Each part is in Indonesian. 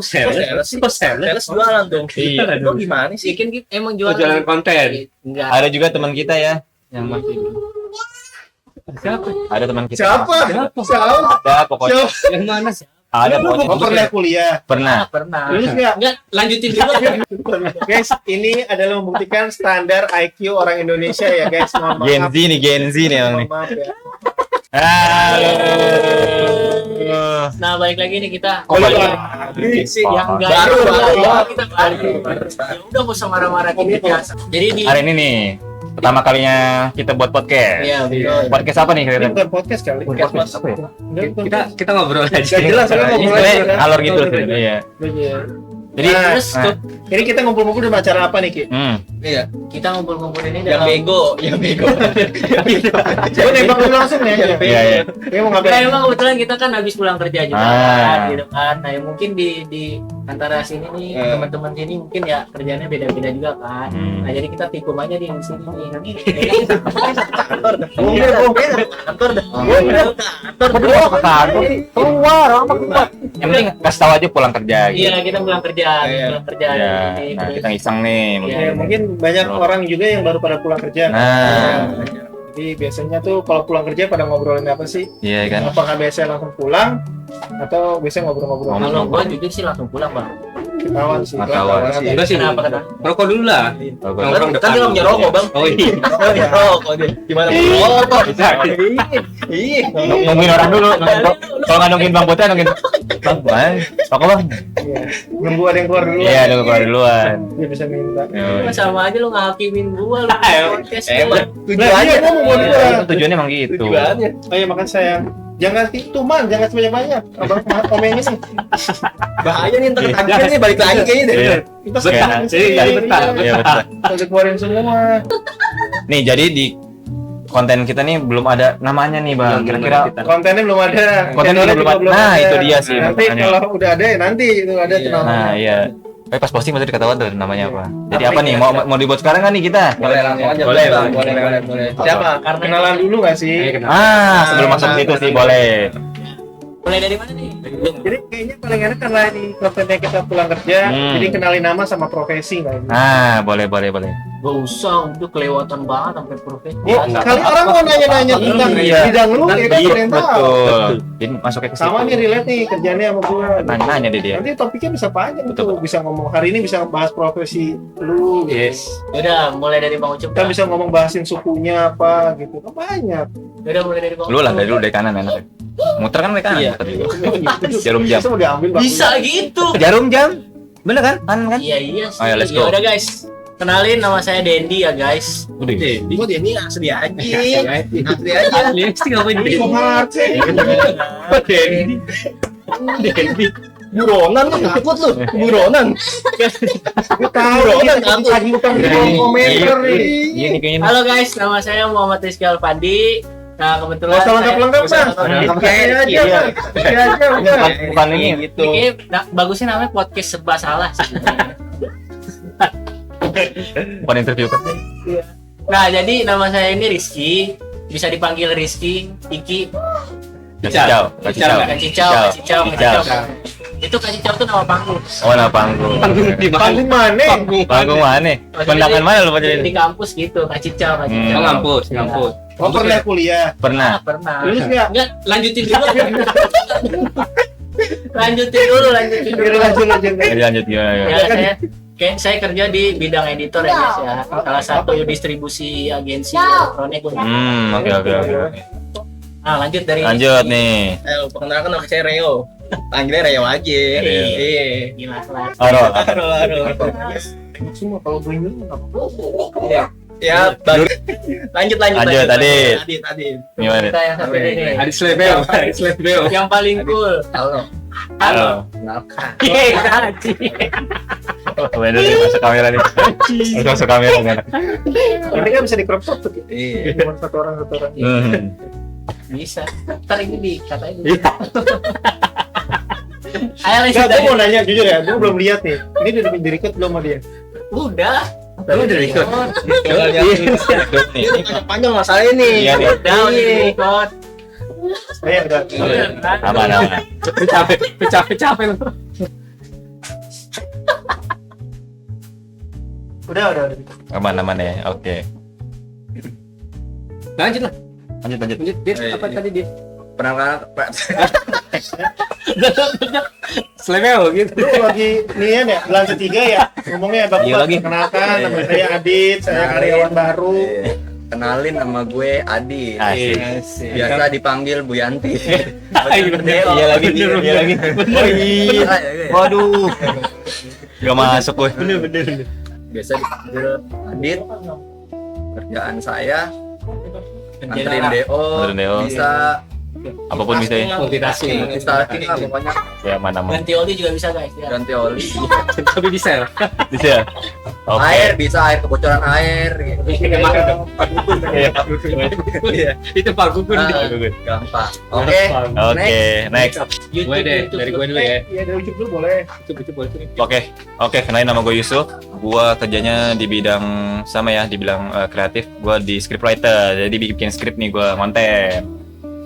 Sales jualan dong. Iya. Itu gimana sih? Bikin emang jualan. Jualan konten. Enggak. Ada juga teman kita ya yang masih. Siapa? Ada teman kita. Siapa? Ada pokoknya. Yang mana sih? Ada Lu pokoknya. pernah kuliah? Pernah. Pernah. Lulus nggak? Enggak, lanjutin dulu. Guys, ini adalah membuktikan standar IQ orang Indonesia ya guys. Mohon maaf. Gen Z nih emang nih. Mohon maaf ya. Halo. Nah, balik lagi nih kita. Balik Yang enggak Baru. kita balik. Ya udah enggak usah marah-marah gitu biasa. Jadi di Hari ini nih pertama kalinya kita buat podcast. Iya, betul. Podcast apa nih Ini kira-kira? bukan podcast kali. Podcast apa ya? Kita ngobrol aja. Gak jelas, soalnya ngobrol Ini aja. alur gitu loh. Iya. Iya. Jadi Terus Ini kita ngumpul-ngumpul di acara apa nih, Ki? Iya. kita ngumpul-ngumpul ini Yang bego. Gue nembak dulu langsung ya. Iya, iya. Dia mau Ya, ngapain? emang kebetulan kita kan habis pulang kerja juga Ah. gitu kan. Nah, ya mungkin di antara sini nih teman-teman sini mungkin ya kerjanya beda-beda juga kan. Nah, jadi kita tikum aja di sini nih. Kantor dah. Keluar, yang penting kasih tahu aja pulang kerja gitu. Iya, kita pulang kerja, pulang kerja. Ya, Jadi, nah terus- kita iseng nih. Ya, mungkin banyak orang juga yang baru pada pulang kerja. Nah, Jadi biasanya tuh kalau pulang kerja pada ngobrolin apa sih? iya kan. Apakah biasanya langsung pulang atau biasanya ngobrol-ngobrol? kalau gua jujur sih langsung pulang, Bang. Ketahuan sih. Ketahuan sih. Enggak sih. Kenapa kata? Rokok dulu lah. Nongkrong Kan dia nggak punya rokok, Bang. Oh iya. Punya rokok dia. Gimana punya rokok? Iya. Nungguin orang dulu. Kalau nggak nungguin Bang Putra, nungguin Bang. Rokok Bang. Iya. Nunggu ada yang keluar dulu. Iya, nunggu keluar duluan. Dia bisa minta. Lu sama aja lu ngakimin gua lu. Podcast Emang Nah, tujuannya iya, ngomong buat gua. Itu tujuannya emang gitu. tujuannya. Oh iya, makan sayang. Jangan itu man, jangan sebanyak-banyak. Abang komen ini. Bahaya nih ntar ketagihan nih balik lagi kayaknya deh. Iya. Kita Kayak- sekarang sih. Iya, betah. Iya, betul. Udah keluarin semua. Nih, jadi di konten kita nih belum ada namanya nih, Bang. Kira-kira Kontennya belum ada. Kontennya Channelnya belum juga ada. Nah, itu dia sih Nanti makanya. kalau udah ada ya nanti itu ada tuh namanya. nah, iya. Pas posting masih diketahuan tuh namanya apa. Jadi apa nih? Mau dibuat sekarang kan nih kita? Boleh langsung aja. Boleh, Bang. boleh. Boleh. Siapa? Karena Kenalan dulu nggak sih? Sebelum masuk ke situ sih boleh. mulai dari mana nih? Jadi kayaknya paling enak karena di kontennya kita pulang kerja, jadi kenalin nama sama profesi nggak ini? Nah, boleh. Gak usah, udah kelewatan banget sampai profesi. Oh, kali orang mau nanya-nanya tentang Iya. bidang lu, ya kan Iya, kalian tahu. betul. Jadi masuknya ke situ. Sama nih relate nih kerjanya sama gua. Nanya deh dia. Nanti topiknya bisa panjang Betul. tuh, bisa ngomong hari ini bisa bahas profesi lu. Yes. Udah, mulai dari Bang Ucup. Kita bisa ngomong bahasin sukunya apa gitu. Kan banyak. Udah mulai dari Bang Lu lah Ucup. dari dulu dari kanan enak. Muter kan dari kanan. Iya. muter juga. Jarum jam. Bisa mau diambil Bang. Bisa gitu. Jarum jam. Bener kan? Kanan kan? Iya sih. Oh, ya, let's Ya go. udah guys. Kenalin, nama saya Dendi ya guys. Udah. Gua dia ini asli aja. Asli aja. Pasti ngapain Ini kok hard sih? Dendi. Buronan lu takut lu. Buronan. Gue tahu Buronan ini takut. lagi bukan di kolom komentar nih. Iya nih kayaknya. Halo guys, nama saya Muhammad Rizky Alfandi. Nah, kebetulan Gak usah lengkap-lengkap Bang. Kayak aja Bang. Kayak aja udah. Bukan ini. gitu. Bagusnya namanya podcast serba salah sih. Bukan interview kan? Nah, jadi nama saya ini Rizky. Bisa dipanggil Rizky, Iki, Kacau. Kacicau. Itu Kacicau tuh nama panggung. Oh, nama panggung. Panggung mana? Panggung mana? Kondangan mana lu Di pacarin? kampus gitu, Kacicau. Oh, ngampus. Oh pernah kuliah. Pernah. Pernah. Lulus nggak? Enggak, lanjutin dulu. lanjutin dulu. Lanjut. Lanjut gimana? Ya, saya kerja di bidang editor ya guys ya. Salah satu distribusi agensi elektronik. Oke. Nah, lanjut dari Lanjut nih. Perkenalkan nama saya Reo. Panggilnya Reo aja. Reo. Iya. Gila kelas. Oro. Semua kalau gue ini nggak apa-apa. Ya, baru. Lanjut. Adit. Adit. Gimana? Kita yang satu ini nih. Adit Slebeo. Yang paling cool. Halo. Bener nih masuk kamera nih. Masuk kamera kan. Ini kan bisa di crop top tuh. Iya. Cuma satu orang. Bisa. Ntar ini dikatain. Ayo Enggak, lanjut gue dari. mau nanya jujur ya, gue belum lihat nih. Ini udah di-record belum sama dia? Udah. Lu udah record? Ini panjang masalahnya nih. Iya nih. Udah record. Iya, udah. Aman. Capek lu. Udah. Aman ya. Oke. Lanjut lah. Lanjut. Dit, apa tadi Dit? Penanganan Slebeo gitu. Lu lagi nian ya, bulan ketiga ya, ngomongnya Bapak Iya lagi. perkenalkan, nama saya Adit, saya karyawan baru. kenalin nama gue Adi. Asik. Biasa dipanggil Bu Yanti. Iya lagi. Oh iya. Waduh. Gak masuk gue. Bener. Biasa dipanggil Adit. Kerjaan saya nganterin DO, Nganterin DO. bisa Apapun bisa ya. Multitasking. multitasking lah pokoknya, Ya mana. Ganti oli juga bisa guys ya. ganti oli, Tapi bisa ya. Bisa ya? Oke. air bisa, air kebocoran air gitu. Kemarin dong. Iya. Itu Pak Gugun. Ah, gampang. Oke, Oke, next. Gue deh, dari gue dulu ya. Iya, dari YouTube dulu boleh. Coba. Oke, kenalin nama gue Yusuf. Gua kerjanya di bidang sama ya, di bidang kreatif. Gua di scriptwriter. Jadi bikin skrip nih gua konten.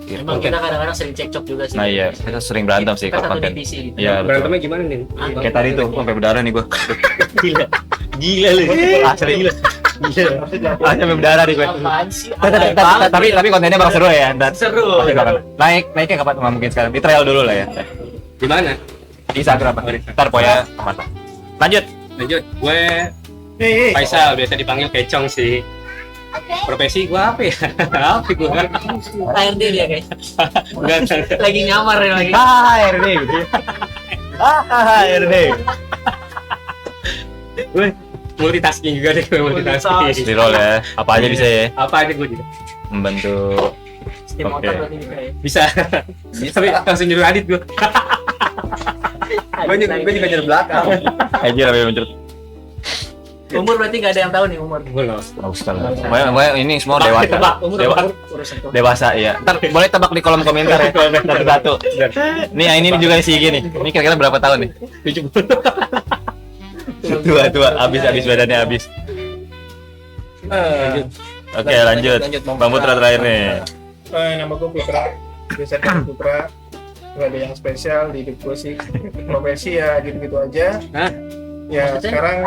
Gitu. Emang kita kadang-kadang sering cekcok juga sih. Nah iya, kita sering berantem sih Kita kalau satu konten. divisi gitu. Iya, betul. Berantemnya gimana nih? Kayak tadi tuh, sampai berdarah nih gua. Gila lu. Asli. Gila. Sampai berdarah nih gue. Apaan sih? Tapi kontennya bakal seru ya. Dan Seru. pasti kapan? Naiknya kapan? Nggak mungkin sekarang. Di trial dulu lah ya. Di mana? Di Instagram apa? Ntar ya mantap. Lanjut. Gue Faisal, biasa dipanggil Kecong sih. Profesi gue apa ya? Apa gue? HRD dia guys. Enggak. Lagi nyamar ya lagi. HRD gitu. HRD. Gue multitasking juga deh, multitasking. Di roll ya. Apa aja bisa ya. Apa aja gue juga Membantu. Steam Oke. motor berarti bisa ya. bisa. Tapi langsung nyuruh Adit gue. gue juga nyuruh belakang. Aja lah muncul. Umur berarti nggak ada yang tahu nih umur. Gue loh. Bagus sekali. Pokoknya ini semua dewasa. Umur urusan tuh. Dewasa ya. Ntar boleh tebak di kolom komentar ya. Satu-satu. Nih ini juga si gini. Ini kira-kira berapa tahun nih? 70. Tua. Habis badannya habis. Oke, lanjut. Bang Putra terakhir nih. Nama gue Putra, biasanya Putra. Gak ada yang spesial di hidup gue sih. Profesi ya gitu-gitu aja. Hah? Ya Maksudnya? sekarang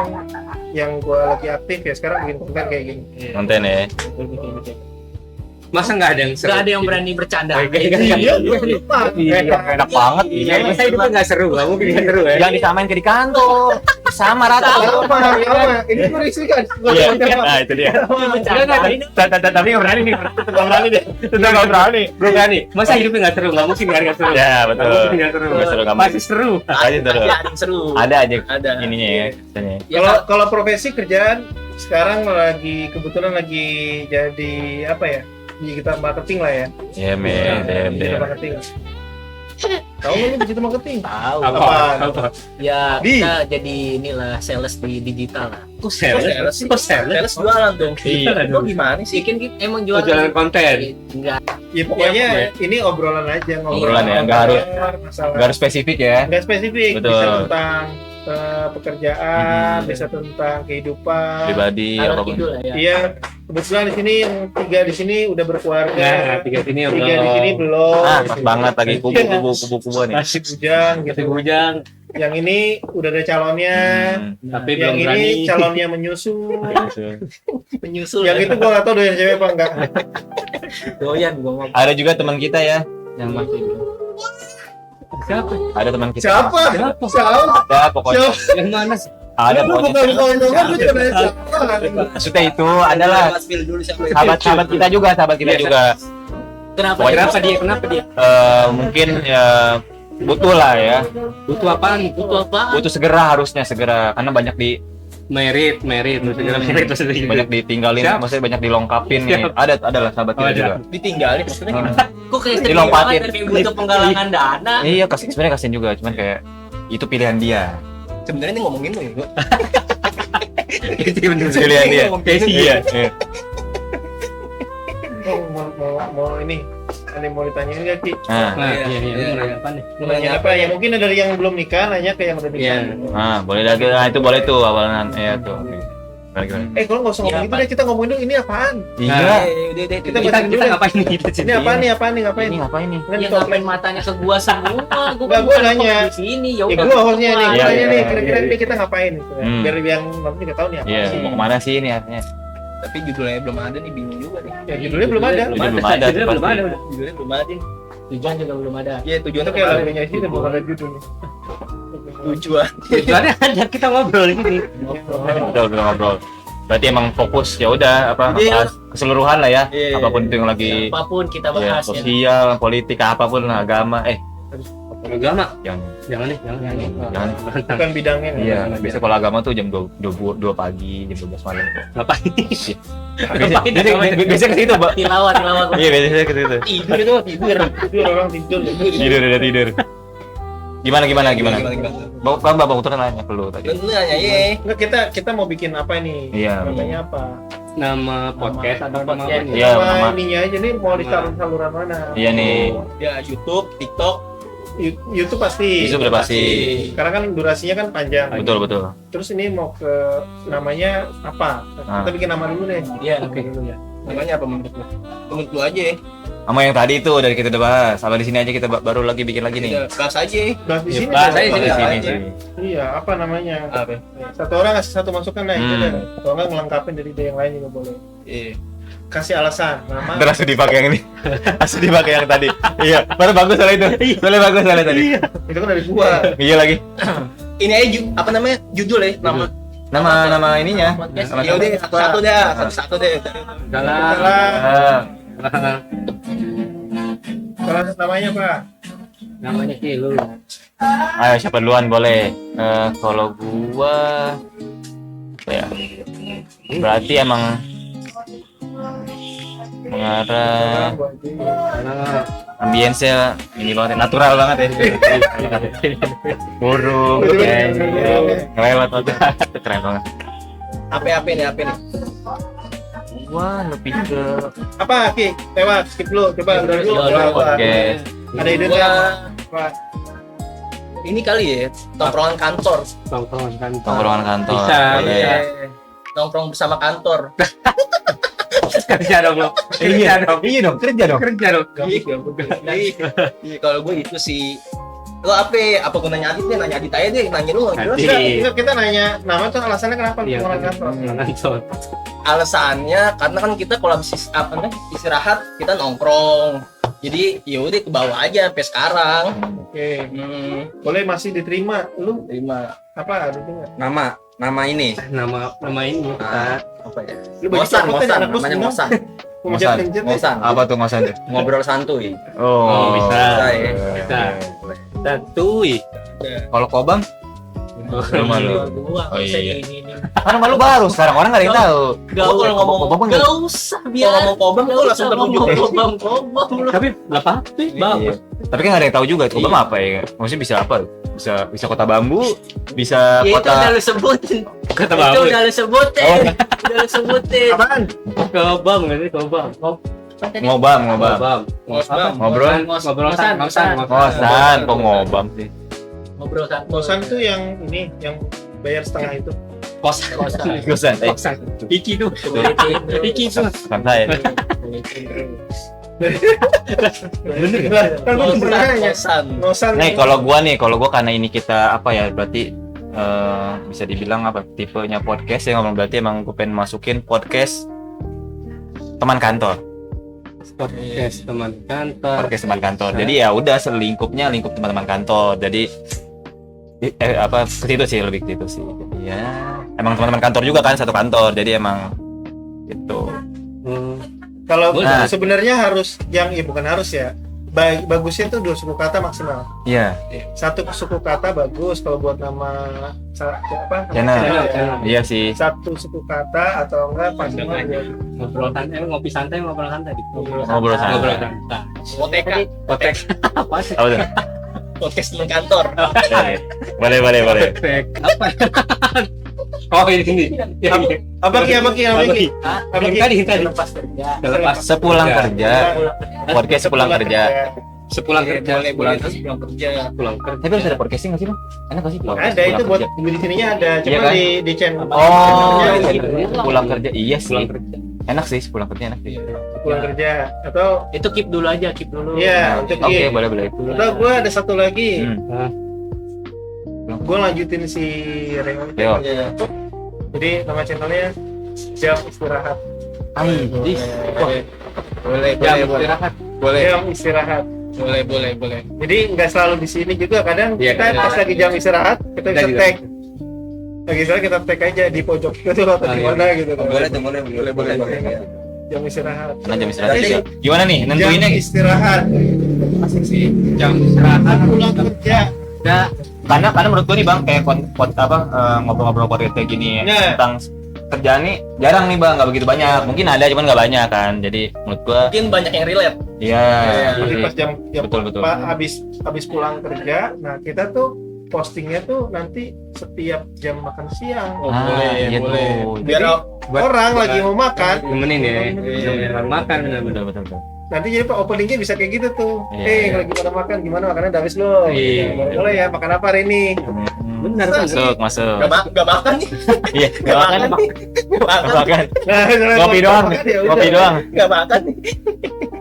yang gue lagi aktif ya sekarang bikin konten kayak gini. Konten ya. Masa nggak ada yang seru? Nggak ada yang berani bercanda. Iya, lupa. Enak banget. Iya, masa hidupnya nggak seru? Nggak mungkin nggak seru ya? Yang disamain ke di kantor. Sama rata. Sama. Ini berisi kan? Iya. Nah, itu dia. Tapi nggak berani nih. Nggak berani deh. Nggak berani. Belum berani. Masa hidupnya nggak seru? Nggak mungkin nggak seru. Ya, betul. Nggak mungkin nggak seru. Nggak seru, nggak Pasti seru. Aja terus. Ada yang seru. Ada aja Ada. ininya ya. Biasanya. Ya, Kalau profesi kerjaan sekarang kebetulan lagi jadi apa ya? Digital marketing lah ya. Iya, men. Digital marketing. Tahu nggak lu digital marketing? tahu. Apa? Ya Di. kita jadi inilah sales di digital lah. Kok sales? Kok sales? Sales jualan tuh. Iya. Lo gimana sih? Bikin emang Oh, jualan. jualan konten. Enggak. Ya pokoknya ini obrolan aja Obrolan ya, nggak harus- masalah. Nggak harus spesifik ya. Nggak spesifik, Betul. bisa tentang pekerjaan, Hmm. bisa tentang kehidupan. Pribadi Alur apapun. kidul lah ya. Iya, kebetulan di sini yang 3 di sini udah berkeluarga. Nah, tiga sini Tiga di sini belum. Ah, pas banget lagi kubu-kubu nih. Masih Bujang gitu. bujang, Yang ini udah ada calonnya. tapi Yang belum ini berani. calonnya menyusul. Penyusul. Yang itu gua nggak tahu doyan cewek apa enggak. doyan gua mau. Ada juga teman kita ya yang masih Siapa? ada teman kita. Siapa? Ada pokoknya. Yang mana? Ada Lu bukan pokoknya. bukan dong, lu cuma siapa? Maksudnya itu adalah Mas Phil dulu siapa? sahabat kita juga. Kenapa? Kenapa dia? Kenapa dia? Mungkin ya butuh lah ya. Butuh apaan? Butuh apa? Butuh segera karena banyak Merit, segera merit maksudnya. banyak ditinggalin, Siap. maksudnya banyak dilongkapin nih. Siap. Ada lah sahabat kita Oh, ada. juga. Ditinggalin maksudnya gimana? Kok kayak sedih Dilompatin. banget kayak butuh penggalangan dana. Iya, sebenarnya kasihan juga, cuman kayak itu pilihan dia. Sebenarnya ini ngomongin lo ya. Gua. Itu bener. Pilihan dia. Iya. Mau ini ada yang mau ditanyain nggak Ki? Nah, Nah, iya, lu mau nanya apa nih? Mau nanya apa ya? Mungkin ada yang belum nikah nanya ke yang udah nikah. Iya. boleh lagi. Nah, itu boleh tuh awalan ya tuh. Gimana? Kalau nggak usah ngomong Iya, itu deh, kita ngomongin dulu ini apaan? Iya. Kita kita bacain dulu kita deh. ngapain nih kita Ini apaan nih? Ngapain? Ini ngapain nih? Kan Ya top ngapain lane. matanya ke gua semua? Nggak, gua nanya. Di sini ya Ya udah. gue hostnya nih, gue Iya, nanya iya, nih, iya, kira-kira iya. ini kita ngapain? Gitu. Biar yang nonton juga tahu nih apa Iya, sih. mau kemana sih ini artinya? Tapi judulnya belum ada nih, bingung juga nih. Ya judulnya belum ada. Judulnya belum ada, Judulnya belum pasti. ada. Judulnya belum ada. Tujuan juga belum ada. Iya, Itu tujuannya kayak kemana? lagunya sih, belum ada judul. Tujuan. Tujuannya ada kita ngobrol gini. Udah ngobrol. Berarti emang fokus ya udah apa Iya. bahas keseluruhan lah ya. Iya. Apapun itu yang lagi Apapun kita ya, bahas ya. sosial, politik, apapun lah, agama. Agama. Jangan. Jangan nih, jangan. Bukan bidangnya nih. Iya, biasa kalau agama tuh jam 2 pagi, jam 12 malam tuh. Ngapain? Biasanya ke situ, Mbak. Tilawat. Iya, biasanya ke situ. Tidur itu, tidur. Tidur orang tidur. Tidur. Gimana? Gimana? Bapak tuh nanya ke lu tadi. Lu nanya ya. Enggak, kita mau bikin apa nih? Iya. Namanya apa? Nama podcast atau nama podcast. apa nih? Iya, Nama nama. ininya aja nih mau di saluran mana? Iya nih. Ya YouTube, TikTok. YouTube pasti. Itu udah pasti. Karena kan durasinya kan panjang. Betul. Terus ini mau ke namanya apa? Ah. Kita bikin nama dulu deh. Iya, Oke. dulu ya. Namanya apa menurut lu? Menurut lu aja ya. Sama yang tadi itu dari kita udah bahas. Sama di sini aja kita baru lagi bikin lagi nih. Udah, bahas aja. Bahas di Ya, sini. bahas dong. aja Di sini aja. sih. Iya, apa namanya? Apa? Satu orang ngasih satu masukan lah itu Hmm. deh. Kalau nggak ngelengkapin dari ide yang lain juga boleh. Iya. Kasih alasan. Nama. Udah langsung dipakai yang ini. Langsung dipakai yang tadi. Iya, baru bagus soalnya itu. Soalnya bagus soalnya tadi. Itu kan dari gua. Iya lagi. Ini aja apa namanya? Judul ya, nama. Nama ininya. Podcast. Nama Ya udah satu-satu dah, satu-satu deh. Salah. Salah. Ah, Kalau namanya Pak. Namanya Kilu. ayo siapa duluan boleh. Kalau gua apa ya. Berarti emang mengarah Gua aja. ambience-nya ini banget, natural banget ya. Burung, kelewat banget. Keren banget. Apa nih? Gua lebih ke Apa Ki? Lewat skip dulu. Coba udah dulu. Iya, Coba. podcast. Ada ide Gua nggak? Apa? ini kali ya, tongkrongan kantor. Tongkrongan kantor. Tongkrongan kantor. Bisa, Boleh. bisa. Nongkrong bersama kantor. Kerja dong lo. Kerja dong. Iya dong, kerja dong. Kerja dong. Iya, kalau gue itu sih lo apa gunanya Adit deh, nanya Adit aja deh, nanya lu Adit. terus Enggak, kita nanya nama tuh alasannya kenapa Iya, orang kantor? kantor. alasannya karena kan kita kalau habis istirahat kita nongkrong, jadi ya udah ke bawah aja sampai sekarang. Oke. Boleh masih diterima. Lu Terima apa? Ada nggak? nama ini Nama ini kita. apa ya? Lu bagi Mosan, coklatnya anak bos namanya gimana? Mosan. Pencet-pencet nih. Mosan. Apa tuh ngosan tuh? Ngobrol santuy. Oh, bisa. ya. Bisa. Dan tui. Kalau Kobam? Belum malu. Gua Oh, usah iya. ini. Kan malu baru sekarang orang nggak ada yang tahu. Gak Gua kalau ngomong Kobam Gak usah biar. Kalau ngomong Kobam tuh langsung tertunjuk. Kobam lu. Tapi nggak apa-apa. Bagus. Tapi kan nggak ada yang tahu juga itu Kobam apa ya? Maksudnya bisa apa? Bisa kota bambu, bisa Ya itu kota udah lu sebutin. Kata Itu bagus. udah lu sebutin. Udah lu sebutin. Apaan? Kobam nggak sih kobam? ngobam. Ngobrol. Ngobrolan. Ngosan, kok ngobam sih? Ngobrol satu. Kosan tuh yang ini, yang bayar setengah itu. Kosan. Ngosan, Kosan. Iki tuh. Iki tuh. santai. Bener kan gua tuh pernah nanya. Kosan. Kosan. Nih kalau gua karena ini kita apa ya berarti bisa dibilang apa tipenya podcast ya ngomong berarti emang gue pengen masukin podcast teman kantor. Podcast teman kantor. Podcast teman kantor. Jadi ya udah selingkupnya lingkup teman-teman kantor. Jadi apa ke situ sih lebih ke situ sih. Jadi ya emang teman-teman kantor juga kan satu kantor. Jadi emang gitu. Kalau Nah. sebenarnya harus yang bukan harus ya. Bagusnya tuh 2 suku kata maksimal. Iya. 1 suku kata bagus kalau buat nama apa? Channel. Channel. Iya sih. 1 suku kata atau enggak maksimal aja. Ngobrol santai, ngopi santai, ngobrol santai. Ngobrol santai. Ngobrol santai. OTK. Kotek. Apa sih? Apa tuh? Podcast teman kantor. Boleh. Kotek. Apa? Oh ini. Ya, ini. Apa Ki? Yang tadi. Lepas kerja. Lepas. Sepulang kerja. Podcast sepulang kerja. Sepulang kerja, boleh terus pulang kerja. pulang kerja. Tapi harus ada podcasting nggak sih bang? Enak nggak sih? Ada itu buat di sininya ada, cuma Iya kan? di channel. Oh, channelnya gitu. pulang kerja. Iya sih. Pulang kerja. Enak sih pulang kerja enak sih. Pulang kerja atau Itu keep dulu aja, keep dulu. iya untuk Oke, ini. boleh boleh. Atau gue ada satu lagi, Hmm. gue lanjutin si Reo. Yo. Iya. Jadi nama channelnya Jam Istirahat. Aidis. Boleh, Jam boleh, boleh. istirahat. Boleh, Jam Istirahat. boleh. Jadi nggak selalu di sini juga, kadang Iya, kita iya. pas lagi jam istirahat kita bisa Lagi. tag. Lagi istirahat kita tag aja di pojok itu atau di iya. mana gitu. Boleh, boleh. Jam istirahat. Karena jam istirahat Jadi, juga. Gimana nih nentuinnya? Jam istirahat. Asik sih. Jam istirahat. Pulang kerja. Nah, Karena menurut gue nih bang kayak ngobrol-ngobrol podcast kayak gini Nah. tentang kerjaan nih jarang nih bang, nggak begitu banyak. Mungkin ada cuman nggak banyak kan. Jadi menurut gue Mungkin banyak yang relate. iya. Jadi pas jam Betul. habis pulang kerja, nah kita tuh postingnya tuh nanti setiap jam makan siang. Oh, Ah, boleh, iya boleh. tuh. Biar buat- Orang buat- lagi mau makan, nemenin ya. Iya. Nemenin makan benar-benar. Betul. nanti jadi pak openingnya bisa kayak gitu tuh. Iya. Lagi pada makan, gimana makannya udah habis lo? Iya. Boleh ya, makan apa hari ini? Benar kan? Masuk. Gak makan nih. Iya, nggak makan. Gak Nggak makan. makan. Nah, Kopi doang. makan ya udah. Kopi doang. Gak makan nih.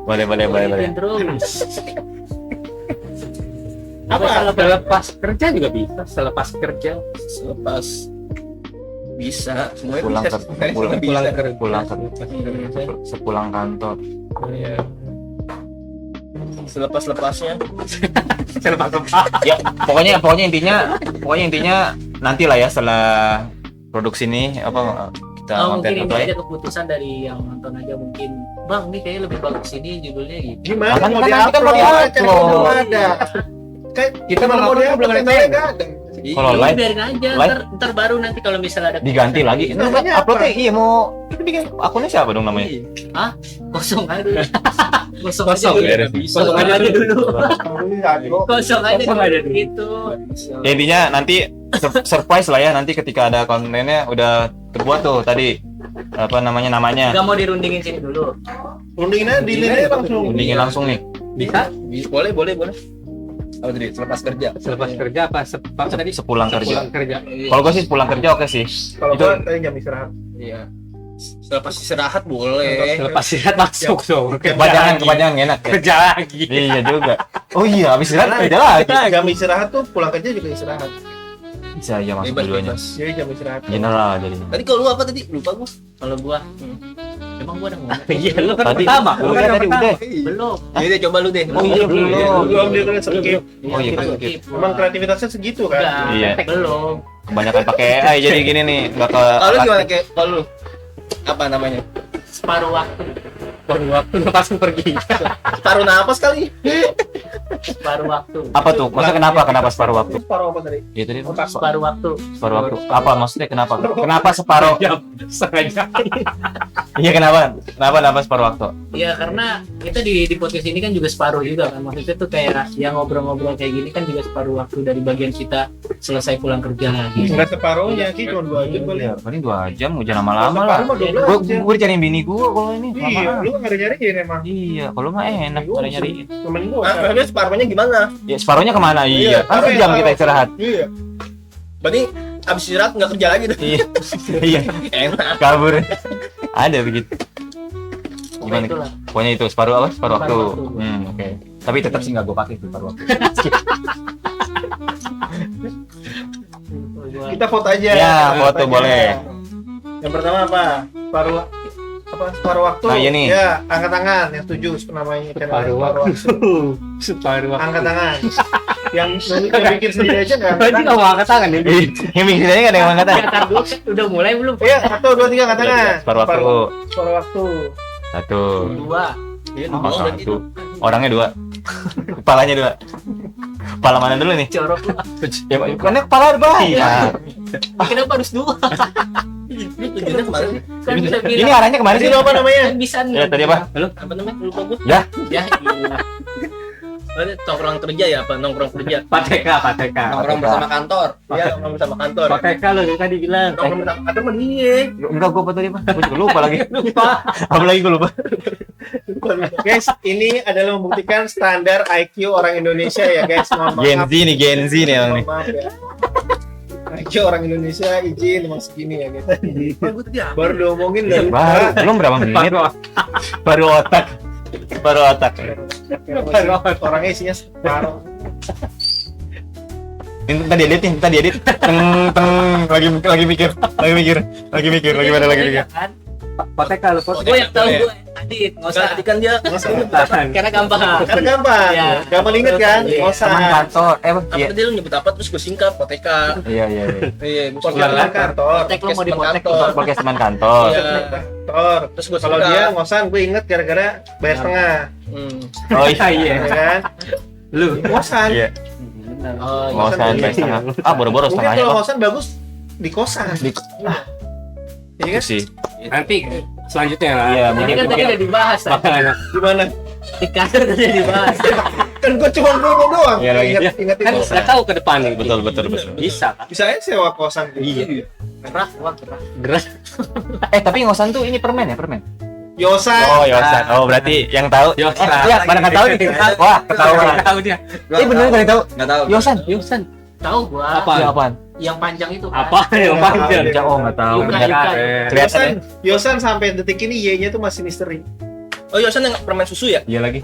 Boleh. Lanjutin terus. Apa? Selepas kerja juga bisa. Selepas kerja. Selepas bisa. Semuanya Pulang bisa. ke- Semuanya pulang- bisa. Pulang sepulang kantor. Iya. Selepas-lepasnya. Selepas Ya, pokoknya intinya nanti lah ya setelah produksi ini apa kita Oh, konten mungkin ini apa ya? aja keputusan dari yang nonton aja mungkin. Bang, ini kayaknya lebih bagus ini judulnya gitu. Gimana Kan- mau kan kita di-upload? mau di-upload. Channel belum ada. Kan Kita mau mau di-upload, belum ada channelnya channel. nggak ada. Kalau Ini live biarin aja, live. ntar baru nanti kalau misalnya ada diganti lagi. Itu Namanya uploadnya apa? iya mau kita bikin akunnya siapa dong namanya? kosong aja dulu. Kosong Kosong, aja beres. dulu. Kosong aja dulu. Kosong aja Kosong aja dulu. dulu. Itu. Ya, intinya nanti surprise lah ya nanti ketika ada kontennya udah terbuat tuh tadi apa namanya Gak mau dirundingin sini dulu. Rundingin aja di linknya langsung. undingin langsung nih. Bisa? Boleh. Apa tadi? Selepas kerja. Selepas kerja apa? Apa tadi? Sepulang kerja. Sepulang kerja. Kalau gue sih pulang kerja oke sih. Kalau Itu- gua tadi jam istirahat. Iya. Selepas istirahat boleh. Selepas istirahat masuk dong. Kepanjangan enak ya. Kerja lagi. Iya juga. Oh iya, habis istirahat kerja lagi. Jam istirahat tuh pulang kerja juga istirahat. Bisa ya masuk dua-duanya. Bebas. Jadi jam istirahat. General jadinya. Tadi kalau lu apa tadi? Lupa gua. Kalau gua, emang gua udah ngomong. Iya, lu kan Tadi pertama. lu kan tadi udah. Belum. Jadi deh coba lu deh. Oh iya belum. Belum dia kan skip. Oh iya, Belum. skip. Emang kreativitasnya segitu kan? Enggak, Iya. belum. Kebanyakan pakai AI jadi gini nih, enggak ke Kalau lu gimana kayak kalau lu apa namanya? Separuh waktu. Baru waktu langsung pergi. Separuh napas kali. Separuh waktu. apa tuh? Maksudnya kenapa separuh waktu? Separuh apa tadi? Ya tadi Separuh waktu. separuh waktu. Apa maksudnya kenapa? Kenapa separuh? Jam setengah jam. Iya kenapa? Kenapa separuh waktu? Ya karena kita di podcast ini kan juga separuh juga kan. Maksudnya tuh kayak yang ngobrol-ngobrol kayak gini kan juga separuh waktu dari bagian kita selesai pulang kerja lagi. Enggak separuhnya sih, cuma 2 jam kali. Ya, paling 2 jam, jangan lama-lama lah. Separuh mah 12 jam. Gue cariin bini gue kalau ini Iya, lamaan. lu nggak ada nyariin emang. Iya, kalau mah enak ada nyariin. Temen gua. Maksudnya separuhnya gimana? Ya separuhnya kemana? Iya, Iya, kan apa sejam yang kita tahu? istirahat. Iya. Berarti abis istirahat nggak kerja lagi tuh. Iya, iya, Enak. kabur. Ada begitu. Pokoknya Gimana? itulah. Pokoknya itu separuh apa? Separuh waktu. Separuh waktu. Oke. Tapi tetap sih nggak gue pakai itu separuh waktu. Kita foto aja. Ya, Kita foto aja. boleh. Yang pertama apa? Separuh waktu. Nah, iya nih. Ya, angkat tangan yang setuju namanya channel Separuh waktu. Separuh waktu. Angkat tangan. yang bikin sendiri aja enggak. Berarti nggak mau angkat tangan ya? Yang bikin nggak ada yang angkat tangan. Ya, ntar dulu udah mulai belum? Iya, 1 2 3 angkat tangan. Separuh waktu. Separuh waktu. Satu. Dua. Iya, Oh, lu berarti satu. Orangnya 2. Kepalanya 2. Kepala mana dulu nih? Corok. Ya, karena kepala ada banyak. Kenapa harus dua? Lu tujuannya kemana sih? Kan bisa Ini bilang. arahnya kemana sih? Itu apa namanya? Kan bisa nih. Ya, tadi apa? Apa namanya? Lupa gua. Ya, iya. Ini tongkrong kerja ya apa? Nongkrong kerja. Pateka. Nongkrong bersama kantor. Iya, nongkrong bersama kantor. Pateka lo yang tadi bilang. Nongkrong bersama kantor mah dia. Enggak, gue apa tadi, Pak? Gue juga lupa lagi. Apalagi gue lupa. Guys, ini adalah membuktikan standar IQ orang Indonesia ya guys. Mohon maaf. Gen Z nih emang nih. Mohon maaf ya. IQ orang Indonesia izin emang segini ya guys. Baru diomongin dari Baru, belum berapa menit? Baru otak. orangnya isinya separuh. Ini tadi edit. Teng, lagi mikir. Lagi pada lagi mikir. Pateka lo. Gue yang tahu gue Adit, nggak usah. Tadi kan dia Karena gampang. Karena gampang. Iya. Gampang inget kan? Iya. Kosan. Teman kantor. apa tadi lu nyebut apa terus gue singkat Poteka. Iya. Iya, gue Podcast teman kantor. Potek lo mau dipotek. Podcast teman kantor. Iya. Kantor. Terus gue Kalau dia ngosan gue inget gara-gara bayar setengah. Oh iya. Ya kan? Lu. Ngosan. Iya. Oh, iya. Ngosan bayar setengah. Boro-boro Mungkin setengahnya kalau kok. ngosan bagus di kosan. Iya Itu kan? sih. Nanti selanjutnya lah. Iya, Ini kan tadi udah dibahas. Kan? Makanya. Gimana? Di kantor tadi dibahas. Kan gue cuma ngomong doang. Iya lagi. Ingat Kan itu. nggak tahu ke depan nih. Betul. Bisa kan? Bisa aja sewa kosan. Iya. Gerah, wah gerah. Gerak. Tapi ngosan tuh ini permen ya, permen. Yosan. Oh, Yosan. Oh, berarti yang tahu. Yosan. Iya, pada nggak tahu nih. Wah, ketahuan. Tahu dia. Bener nggak tahu. Enggak tahu. Yosan. Tahu gua. Apa? Iya, apaan? Yang panjang itu kan. Apa yang panjang? Iya. Oh, nggak tahu. Yuka, Nggak- Yuka. Kelihatan ya? Yosan sampai detik ini Y-nya tuh masih misteri. Oh, Yosan yang permen susu ya? Iya lagi.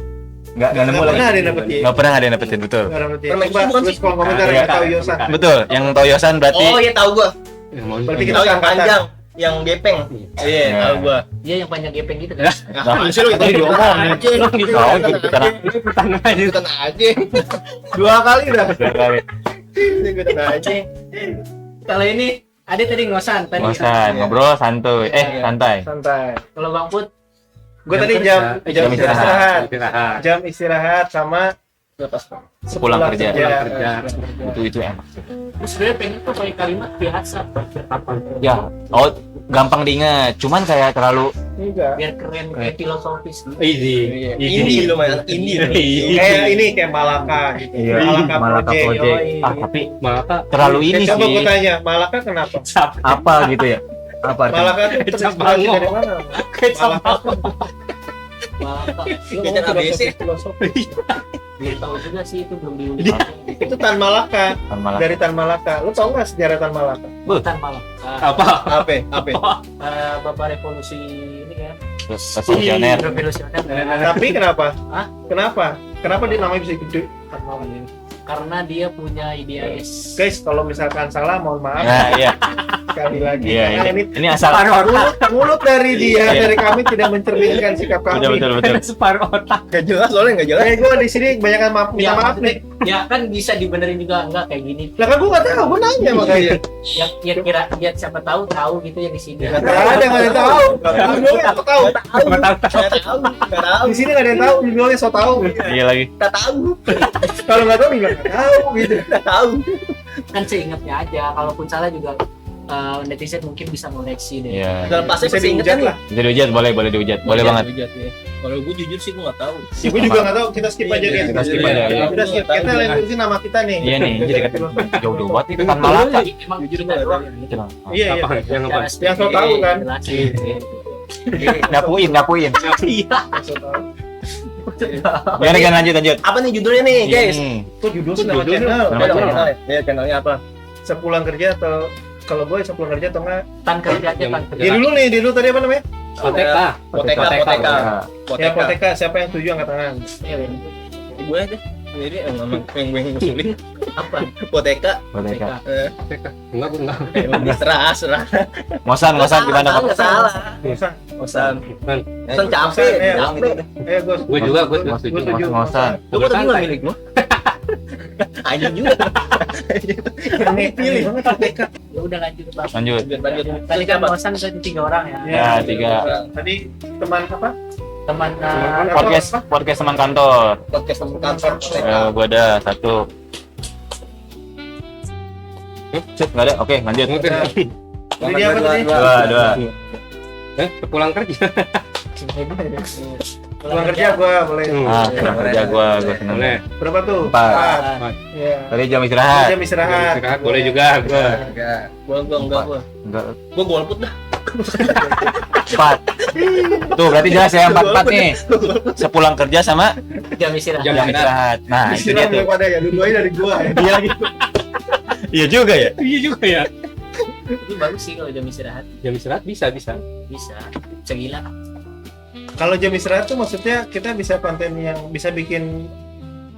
Nggak nemu Nggak lagi. pernah ada yang dapet Y. Nggak pernah ada yang dapetin, betul. Nggak dapet Y. Permen Coba susu bukan tulis sih? kolom komentar Iya, yang tahu iya, Yosan. iya. Betul, yang tahu Yosan berarti Oh, iya tahu gua. Berarti kita Tahu yang seangkatan. panjang, yang gepeng. Iya, Iya. tahu gua. Dia yang panjang gepeng gitu kan. Nah, Masih lu tadi diomongin. aja. Tahu ikutan Ikutan aja. Ikutan aja. 2 kali dah. kali. Ikutan aja. Kalau ini ada tadi ngosan tadi. Ngosan, ngobrol santuy. Iya. Santai. Santai. Kalau Bang Put Gue Jam tadi kerja. jam Jam istirahat. Istirahat. Jam istirahat sama Pulang kerja. Kerja. Itu enak sih. gue sebenarnya pengen tuh pakai kalimat biasa Ya, oh gampang diingat. Cuman kayak terlalu enggak. biar keren kayak filosofis. Easy. Ini lumayan ini. Kayak ini kayak Malaka gitu. Iya, Malaka Malaka Project. Project. Yoi. Tapi Maka terlalu ini Coba sih. gue tanya, Malaka kenapa? Apa gitu ya? Apa artinya? Malaka tuh Kecap terinspirasi banget. dari mana? Malaka Malaka. Lu Jajan ngomong ABC. filosofi. Belum tahu juga sih itu belum diulik. Itu Tan Malaka, Tan Malaka. dari Tan Malaka. Lu tau nggak sejarah Tan Malaka? Bukan Malaka. apa? Apa? Apa? Bapak revolusi ini kan. Revolusioner. Revolusioner. Tapi kenapa? Hah? Kenapa? Kenapa dia namanya bisa gede? Karena dia punya idealis. Guys, kalau misalkan salah mohon maaf Nah, iya. sekali lagi. Iya, Karena ini. Ini asal. mulut dari dia, Iya. dari kami tidak mencerminkan sikap kami. Betul. Separuh otak. Gak jelas soalnya gak jelas. Kayak gue di sini kebanyakan maaf, minta Ya, maaf nih. Ya kan bisa dibenerin juga enggak kayak gini. Lah kan gue nggak tahu, gue nanya makanya. Ya kira ya siapa tahu yang di sini. Nggak ada yang tahu. Judulnya so tahu. Gak tahu. Gak tahu. Di sini nggak ada yang tahu. Judulnya so tahu. Iya lagi. Gak tahu. Kalau nggak tahu juga nggak tahu gitu. Gak tahu. Kan seingatnya aja. Kalaupun salah juga netizen mungkin bisa ngoreksi deh. Iya. Dalam pasnya Bisa pasti inget dihujat kan lah. Bisa dihujat, boleh dihujat. Boleh banget. Kalau gue jujur sih gue gak tahu. Ya, gue juga nggak tahu. Kita skip aja Iya, guys. kita skip aja, iya. Kita skip. Kita lanjutin nama kita nih. Iya nih, jadi kata jauh-jauh banget itu Tan Malaka. Emang kita doang. Iya iya. Apa? Yang apa? Yang so tahu kan. Ngapuin. Iya. So tahu. Gimana kan lanjut. Apa nih judulnya nih guys? Kok judul sih nama Judulnya. channel? Nama Beda channel. channel ya? Iya channelnya apa? Sepulang kerja atau kalau gue sepulang kerja atau enggak? Tan kerja aja tan kerja. Dia dulu tadi apa namanya? Poteka. Poteka. Ya Poteka. Siapa yang setuju angkat tangan? Iya, Ben. Gue aja. Jadi yang gue ngusulin Apa? Poteka. Poteka. Enggak. Serah. Ngosan gimana Pak? Nggak salah. Ngosan. Ngosan. Kan, Ngosan capek. Ngosan, ya. Capek. Gue gue juga gue setuju. setuju. Ngosan. Lu kok tadi nggak milik lu? Anjing juga. Yang pilih banget Poteka. Ya udah lanjut Bang. Lanjut. Lanjut. Tadi kan bosan tadi 3 orang ya. Ya, 3. Tadi teman apa? Teman Podcast teman kantor. Podcast temen kantor. Poteka. Gua ada 1. Cuk, nggak ada. Oke, lanjut. Jadi dia apa tadi? 2. Pulang kerja. Pulang kerja gua boleh. Pulang kerja gua seneng. Boleh. Berapa tuh? 4. Iya. Tadi jam istirahat. Jam istirahat. Istirahat boleh juga gua. Enggak. Enggak. Enggak. Gua golput dah. 4. Tuh berarti jelas ya 4 nih. Sepulang kerja sama Jam istirahat. Jam jam istirahat. Nah, itu dia Istirahat tuh. daripada ya, dua-duanya dari gua ya. Iya gitu. Iya juga ya. Iya juga ya. Itu bagus sih kalau jam istirahat. Jam istirahat bisa. Bisa gila. Kalau jam istirahat tuh maksudnya kita bisa konten yang bisa bikin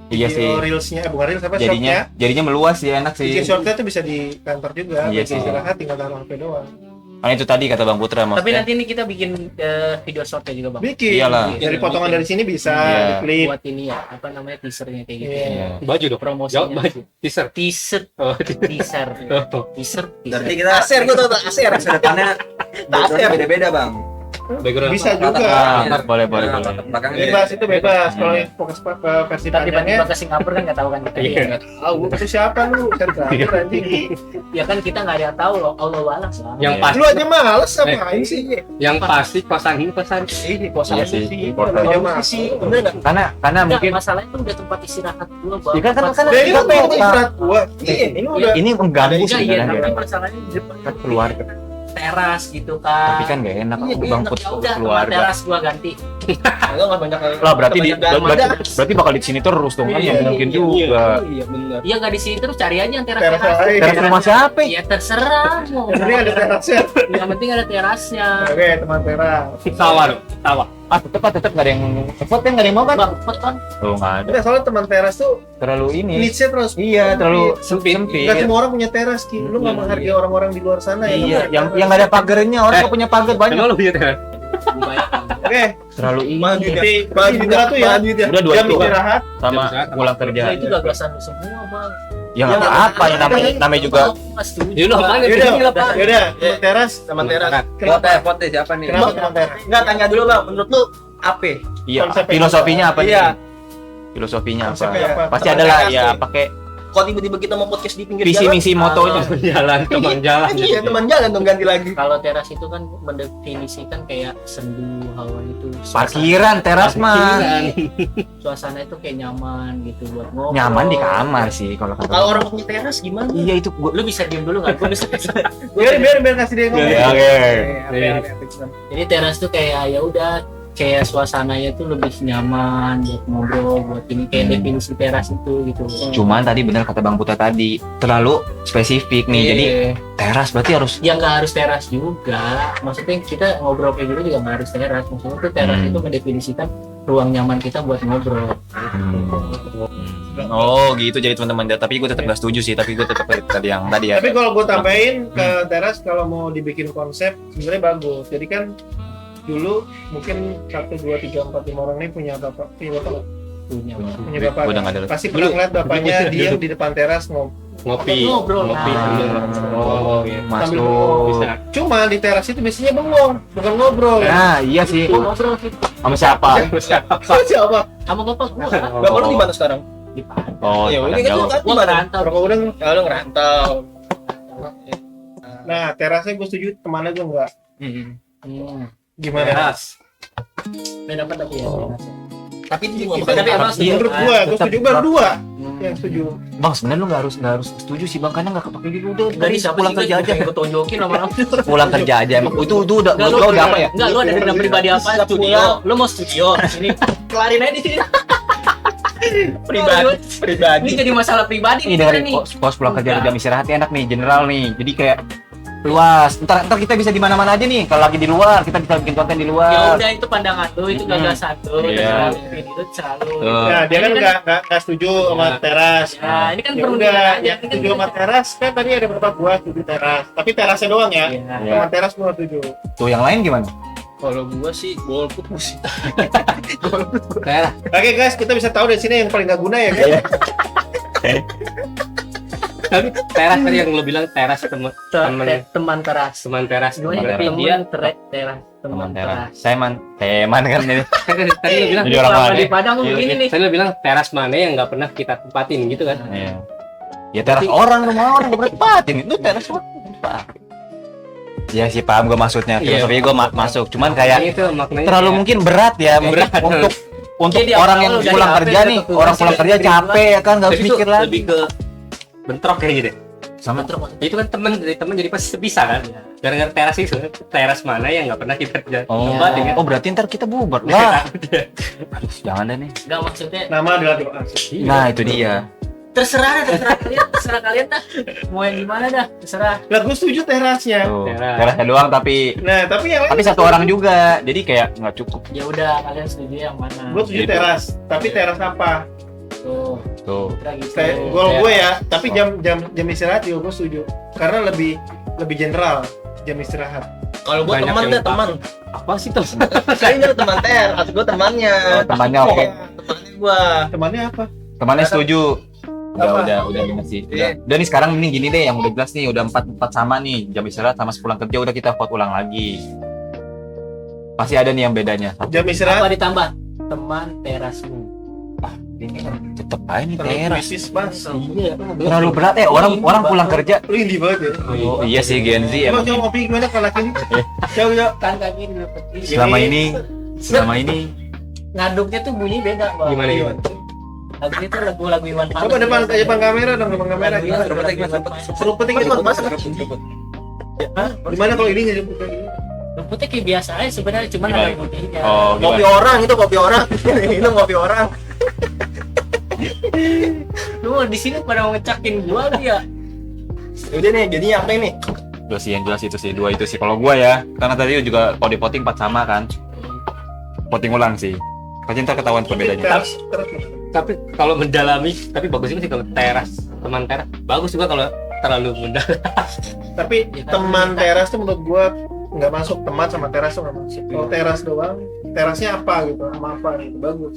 Iya sih. video reelsnya, bukan reels apa Jadinya shortnya. jadinya meluas sih, enak sih. Bikin shortnya tuh bisa di kantor juga. Iya Bikin sih. istirahat tinggal taruh HP doang. Kan itu tadi kata Bang Putra Tapi maksudnya. nanti ini kita bikin video shortnya juga bang. Bikin. Iyalah. Dari potongan dari sini bisa Iya. diklip. Buat ini ya, apa namanya teasernya kayak gitu. Iya. Iya. Baju dong. Promosinya. Jawab baju. Teaser. Teaser, Oh, teaser. Berarti kita aser gua tuh aser. Masa depannya backgroundnya beda-beda bang. background. Bisa juga. Ah, boleh. Belakangnya Bebas itu bebas. Kalau yang fokus versi Ntar tiba-tiba panjangnya, ke Singapura kan nggak tahu kan kita. Iya. tahu itu siapa lu? Cari anjing. Ya kan kita nggak ada yang tahu loh. Allah alam sih. Yang Iya. pasti, Lu aja males ngapain sih? yang pasti kosan ini kosan. Ini kosan Iya sih. sih. Kosan. Aja Bagus mah. sih, bener enggak? Karena mungkin masalahnya itu udah tempat istirahat gua bang. Ya kan Nah, ini kita kan pengen kota. istirahat gua. Iya, ini udah ini mengganggu Iya, iya, sebenarnya. tapi masalahnya di depan Kan keluarga. teras gitu kan. Tapi kan gak enak Iya, aku Bang enak. Put Ya udah, tempat keluarga. teras gua ganti. Enggak banyak. Lah berarti berarti bakal di sini terus dong kan Iya, nggak mungkin juga. Iya benar. Iya nggak di sini terus cari aja yang teras teras-teras. lain. Teras rumah siapa? Ya terserah mau. Ini ada terasnya. Yang penting ada terasnya. Oke, teman teras. Sawah dong. Sawah. Tetep nggak ada yang cepet kan nggak ada yang mau kan? Bang, cepet kan? Tuh nggak ada. Enggak, soalnya teman teras tuh Terlalu ini. niche-nya terus. Iya terlalu Sempit. sempit. Enggak semua orang punya teras, Ki. Lu enggak Iya, menghargai iya. orang-orang di luar sana ya. Iya, yang nggak ada pagarnya orang nggak punya pagar banyak. Emang lu punya teras? Oke, Terlalu ini. berarti berapa tuh ya? Udah dua Jam tuh istirahat. sama pulang kerja. Ya, itu gagasan lu semua bang. Ya nggak apa-apa ya namanya juga. Aku nggak setuju. Ya lu apaan? Yaudah, Ini apaan? yaudah, teman teras. Teman teras. Kenapa? Pote siapa nih? Kenapa teman teras? Enggak tanya dulu bang, menurut lu apa? Iya. Konsep yang Filosofinya apa nih? Iya. Filosofinya Konsepnya apa? apa? Pasti Teman ada lah teras ya tuh. pakai Kok tiba-tiba kita mau podcast di pinggir visi jalan? misi motonya. Jalan teman jalan. Iya, teman jalan dong ganti lagi. Kalau teras itu kan mendefinisikan kayak sendu hawa itu. Parkiran teras mah. Suasana itu kayak nyaman gitu buat ngobrol. Nyaman di kamar sih kalau kata. Kalau orang punya teras gimana? Iya itu gua. Lu bisa diem dulu nggak? Gua bisa. Biar kasih dia ngomong. Iya, Oke. Jadi teras tuh kayak ya udah kayak suasananya tuh lebih nyaman buat ngobrol, buat ini kayak definisi teras itu gitu. Cuman tadi benar kata Bang Putra tadi terlalu spesifik nih. Jadi teras berarti harus Ya nggak harus teras juga. Maksudnya kita ngobrol kayak gitu juga nggak harus teras. Maksudnya tuh teras itu mendefinisikan ruang nyaman kita buat ngobrol. Oh gitu jadi teman-teman. Tapi gue tetap gak setuju sih. Tapi gue tetap tadi yang tadi ya. Tapi kalau gue tambahin ke teras kalau mau dibikin konsep sebenarnya bagus. Jadi kan dulu mungkin 1, 2, 3, 4, 5 orang ini punya bapak nggak? Punya. Punya bapak. Udah nggak ada. Pasti pernah ngeliat bapaknya diam di depan teras Ngopi. Ngobrol. Ngopi. Oh, iya. sambil Masuk. bengong. Bisa. Cuma di teras itu biasanya bengong, bukan ngobrol. Nah iya sih. Ngobrol gitu. Sama siapa? Siapa? Sama bapak gua. Bapak lu di mana sekarang? Di Padang. Oh Ya udah Padang kan jauh. lu kan di Gua mana? ngerantau. Rokok udang. Ya lu ngerantau. Nah, terasnya gue setuju, temannya gue enggak. Gimana? Teras. Beda pendapat ya. Tapi itu juga Tapi emang Iya. Menurut gue setuju baru 2 yang setuju. Bang sebenarnya lu nggak harus setuju sih bang karena nggak kepake gitu udah Dari siapa pulang sih kerja aja Gue tonjokin lama-lama. pulang kerja aja emang itu udah Enggak, lu udah apa ya Enggak, lu ada dendam pribadi apa? Siap Studio. Lu mau studio? Ini kelarin aja di sini. pribadi. Ini jadi masalah pribadi ini nih, dengerin nih. kos pulang kerja ada jam istirahat enak nih general nih jadi kayak luas ntar kita bisa di mana-mana aja nih kalau lagi di luar kita bisa bikin konten di Ya luar udah itu pandangan lu, itu gagasan lu, Iya. itu selalu. Tuh. Nah, dia kan Ini enggak setuju sama teras. Ya, ini kan Ya perundingan udah, aja. yang setuju sama teras kan tadi ada beberapa gua setuju teras. Tapi terasnya doang ya. Iya. Iya. Sama teras gua setuju. tuh yang lain gimana Kalau gua sih golput sih. Teras. Oke guys, kita bisa tahu dari sini yang paling gak guna ya guys. Tapi teras tadi yang lu bilang teras teman Teman teras. teman teras. Gimana Teman tapi Tapi dia dia teras, teman teras. saya teman kan ini tadi lu bilang Jadi orang Selama mana di Padang lu Iya, begini nih. tadi lu bilang teras mana yang nggak pernah kita tempatin gitu kan? Iya. Ya teras orang rumah orang nggak pernah tempatin itu teras orang Iya sih paham gue maksudnya. Iya. Filosofi gue masuk. Cuman kayak itu maknanya terlalu ya. mungkin berat ya mungkin Berat. untuk Jadi orang awal yang udah pulang capek, kerja udah nih, ketugas, orang pulang ya, kerja terima. capek ya kan, nggak harus Tapi itu mikir lagi. lebih ke bentrok kayak gitu. Sama Itu kan teman dari teman jadi pasti bisa kan. Gara-gara teras itu, teras mana yang nggak pernah kita tempatin kan. oh berarti ntar kita bubar. Wah, aduh, jangan deh nih. Enggak maksudnya Nama adalah doa. Nah itu dia. terserah kalian dah. Mau yang gimana dah, terserah. Lah gue setuju terasnya. Tuh, Teras. terasnya doang tapi Nah, tapi yang lain satu orang juga, jadi kayak nggak cukup. Ya udah, kalian setuju yang mana? gue setuju Gitu. teras. Tapi teras apa? Tuh, Tuh. kira gitu. Gol gue ya. Tapi jam istirahat juga gue setuju. Karena lebih general jam istirahat. Kalau gue Banyak teman yang deh teman. Apa sih tuh? Kayaknya teman teras, gue temannya. Oh, temannya oke. Temannya gue. Temannya apa? Temannya setuju. Apa? Udah bener sih. Iya. Udah nih sekarang ini gini deh, yang udah jelas nih, udah 4 sama nih, jam istirahat sama sepulang kerja udah kita vote ulang lagi. Pasti ada nih yang bedanya. Jam Apa istirahat ditambah? Teman terasmu. Ini kan tetep aja nih terlalu teras. krisis, Mas. Iya. Terlalu berat orang pulang kerja. Lu indie banget ya. Oh iya sih Gen Z Coba emang. coba ngopi gimana kalau laki ini? Coba. Kan kaki dulu penting. Selama ini Ngaduknya tuh bunyi beda, Bang. Gimana gimana? Lagu itu lagu Iwan Fals. Coba depan kamera dong, depan kamera. Lagu Iwan Seruput, Fals. seruput. Seruputnya gitu Mas. Gimana kalau ini jadi bukan ini? Rumputnya kayak biasa aja sebenarnya, cuman Gimana? ada putihnya. oh Kopi gimana? orang itu kopi orang. Itu kopi orang. Lu di sini pada mau ngecakin gua dia. Udah nih, jadinya apa ini? Udah sih yang jelas itu sih, dua itu sih kalau gua ya. Karena tadi juga kalau di voting 4 sama kan. Voting ulang sih. Pasti ntar ketahuan perbedaannya. Teras. Tapi kalau mendalami, tapi bagus juga sih kalau teras, teman teras. Bagus juga kalau terlalu mendalam. Tapi Ya kan, teman kita- teras tuh menurut gua nggak masuk, teman sama teras tuh nggak masuk. Kalau teras doang, terasnya apa gitu, sama apa gitu, bagus.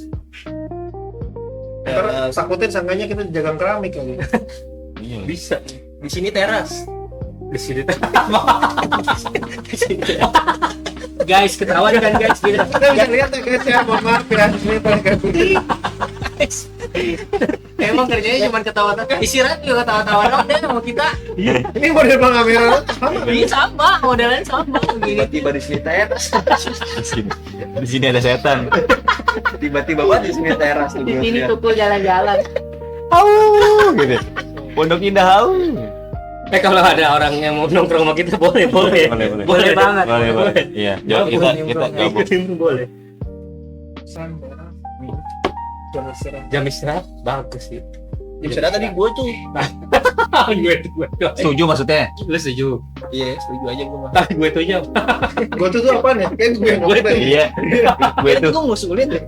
Ntar takutin sangkanya kita jagang keramik kali. Iya. Bisa Di sini teras. di sini. Guys, ketahuan kan guys gitu. Kita bisa lihat ya guys ya, mohon maaf ya. Ini paling Emang kerjanya cuma ketawa ketawa. Istirahat juga ketawa-tawa doang deh sama kita. Ini model bang kamera lu sama. Ini sama, modelnya sama begini. Tiba-tiba di sini teras. Di sini ada setan. Tiba-tiba banget di sini teras. Di sini tukul jalan-jalan. Gitu. Pondok Indah Kalau ada orang yang mau nongkrong sama kita boleh. Boleh. Boleh banget. Boleh. Iya, jawab kita gabung. Ikutin tuh boleh. Jam istirahat. Jam istirahat bagus sih. Di sana tadi gue tuh. gue tuh. Setuju maksudnya? Lu setuju? Iya, setuju aja gue mah. Tapi gue tuh aja. Gua tuh apaan ya? Kayak gue yang ngomong tadi. Iya. Gue tuh. Gue ngusulin deh.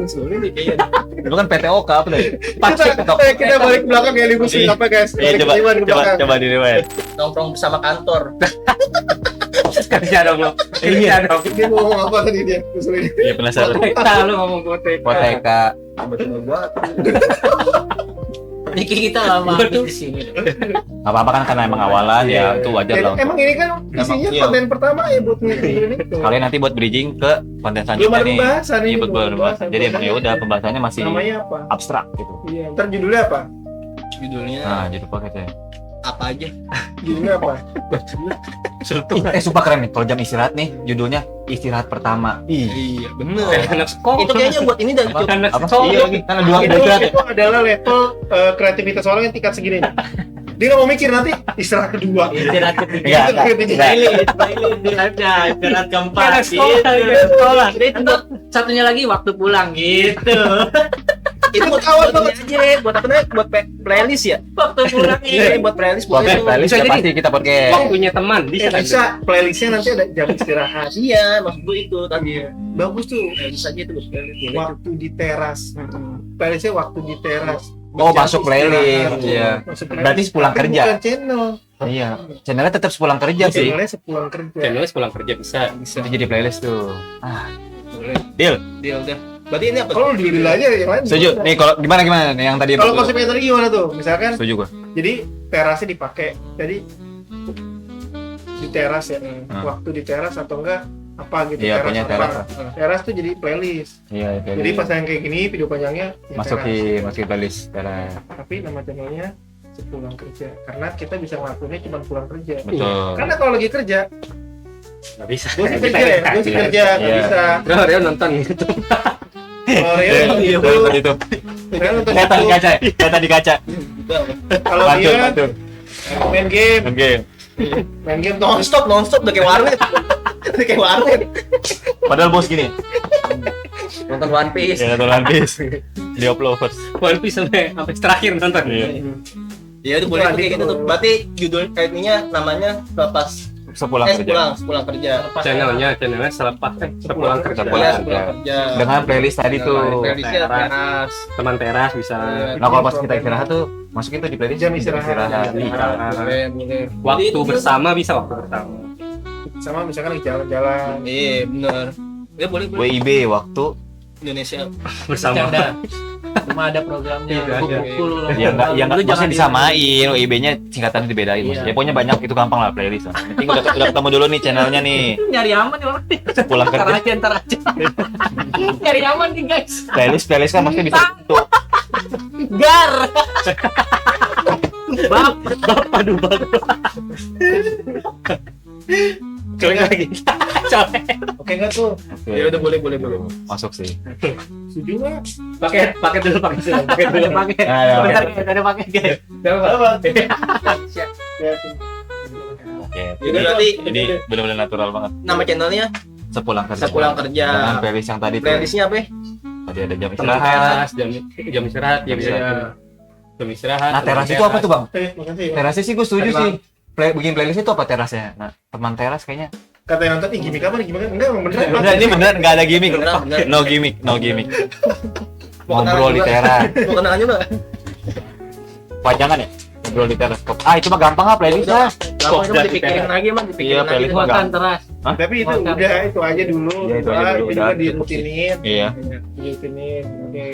Ngusulin deh kayaknya. Lu kan PTOK apa tadi? Kita balik ke belakang ya, libusin apa guys? Iya, coba di riwayat. Nongkrong bersama kantor. Kerja dong lo. Kerja dong. Dia mau ngomong apa tadi dia? Ngusulin. Iya penasaran. Kota lu ngomong kota. Hipoteka. Tiba-tiba gue Niki kita lama habis di sini. Gak apa-apa kan karena emang awalan ya itu wajar lah. Emang ini kan isinya iya. konten pertama ya buat ngikutin itu. Kalian nanti buat bridging ke konten Belum selanjutnya ada nih. pembahasan ini. Iya buat pembahasan. Jadi emang ya udah pembahasannya masih Namanya apa? abstrak gitu. Iya. Ntar judulnya apa? judulnya Nah, jadi paketnya. apa aja? Judulnya apa? Sumpah keren nih kalau jam istirahat nih judulnya istirahat pertama. Iya, bener. Anak sekolah. Itu kayaknya buat ini dan Anak Apa? sekolah. Iya lagi. Kan dua Itu, istirahat ya. itu adalah level kreativitas orang yang tingkat segini. Dia nggak mau mikir nanti istirahat kedua. Istirahat ketiga. Enggak, Itu kreativitas. Istirahat keempat. Anak sekolah, gitu. anak sekolah. Untuk satunya lagi waktu pulang gitu. itu buat kawan buat ini aja, buat apa namanya? Buat playlist ya? Waktu pulang Iya, ini. buat playlist buat Oke, itu. playlist Bisa udah jadi. pasti kita podcast. Waktunya teman bisa. Bisa playlistnya nanti ada jam istirahat. Iya, maksud gue itu tadi. Bagus tuh. Playlist aja itu buat playlist. Waktu di teras. Playlistnya waktu di teras. Oh, Jam masuk playlist. istirahat. Iya. Masuk playlist. Berarti sepulang Tapi kerja. Bukan channel. Iya. Channelnya tetap sepulang kerja sih. Channelnya sepulang kerja. Channelnya pulang kerja bisa. Itu jadi playlist tuh. Ah, Boleh. deal. Deal dah. Berarti ini apa? Kalau diulik aja yang lain. Setuju. Nih kalau gimana nih yang tadi Kalau konsepnya tadi gimana tuh? Misalkan setuju gua. jadi terasnya dipakai. Jadi di teras ya. Waktu di teras atau enggak apa gitu. Iya, punya apa. teras. Teras tuh jadi playlist. Iya, Jadi pas yang kayak gini video panjangnya ya teras. masukin playlist. Teras. Tapi nama channelnya sepulang kerja. Karena kita bisa ngelakuinnya cuma pulang kerja. Betul. Karena kalau lagi kerja, Nggak bisa. gue sih kerja ya, gue sih kerja nggak Iya. bisa. Rio nonton gitu. Kalau Rio Iya, nonton iya, YouTube, tadi itu. Rio nonton Lihat di YouTube. kaca, lihat di kaca. Kalau Bantu, dia bantu. main game, Oke. nonstop udah kayak warnet. Udah kayak warnet. Padahal bos gini. Nonton One Piece. Ya nonton One Piece. League of Lovers. One Piece sampai terakhir nonton. Iya. Ya itu boleh tuh kayak gitu tuh. Berarti judul kaitnya namanya selepas Sepulang kerja. sepulang kerja. Channelnya sepulang kerja. Sepulang kerja. Dengan playlist tadi tuh. Playlistnya teras. Teman teras bisa. Nah kalau pas kita istirahat tuh masukin tuh di playlist Jam istirahat. Boleh. Waktu bersama bisa waktu bersama. sama misalkan lagi jalan-jalan. Iya benar. Ya boleh. WIB waktu Indonesia. Bersama. Bercanda. Cuma ada programnya. Iya, ada. Buku lu lah. ya enggak Lu maksudnya jangan disamain WIB-nya singkatannya dibedain Iya. ya pokoknya banyak itu gampang lah playlist lah. Penting udah ketemu dulu nih channelnya nih nyari aman nih orang. pulang Ntar kerja aja, ntar aja. Nyari aman nih guys. playlist kan maksudnya bisa tuh Gar. Aduh bang. Coba lagi. Oke nggak tuh? Ya udah boleh. masuk sih. Setuju nggak? Pakai dulu pakai dulu. Pakai. Nah, ya, Bentar oke. guys, ada pakai guys. Apa? Ya, Oke. Jadi berarti Ini benar-benar natural banget. nama channelnya Sepulang kerja. Sepulang kerja. Dengan playlist yang tadi tuh. playlistnya apa? Ya? Tadi ada jam Teman istirahat. teras, jam istirahat ya bisa. Jam istirahat. Nah teras itu apa tuh bang? makasih. Terasnya sih gue setuju Tadi, sih. Bikin playlist itu apa terasnya? Nah teman teras kayaknya. Kata yang nonton, gimmick apa nih? Gimmick? Enggak, emang beneran. Enggak ini beneran nggak ada gimmick. Beneran. No gimmick, no gimmick. Mau Ngobrol di kenalan juga. teras. Mau kenalan juga? Panjangan ya? Ngobrol di teras. Ah itu mah gampang lah playlist lah. Gampang cuma dipikirin lagi mah, Iya, dipikirin lagi. playlist mah Makan teras. Tapi itu Mantap. udah itu aja dulu. Iya, itu aja dulu, Itu udah. juga dirutinin. Iya, Dirutinin. Oke.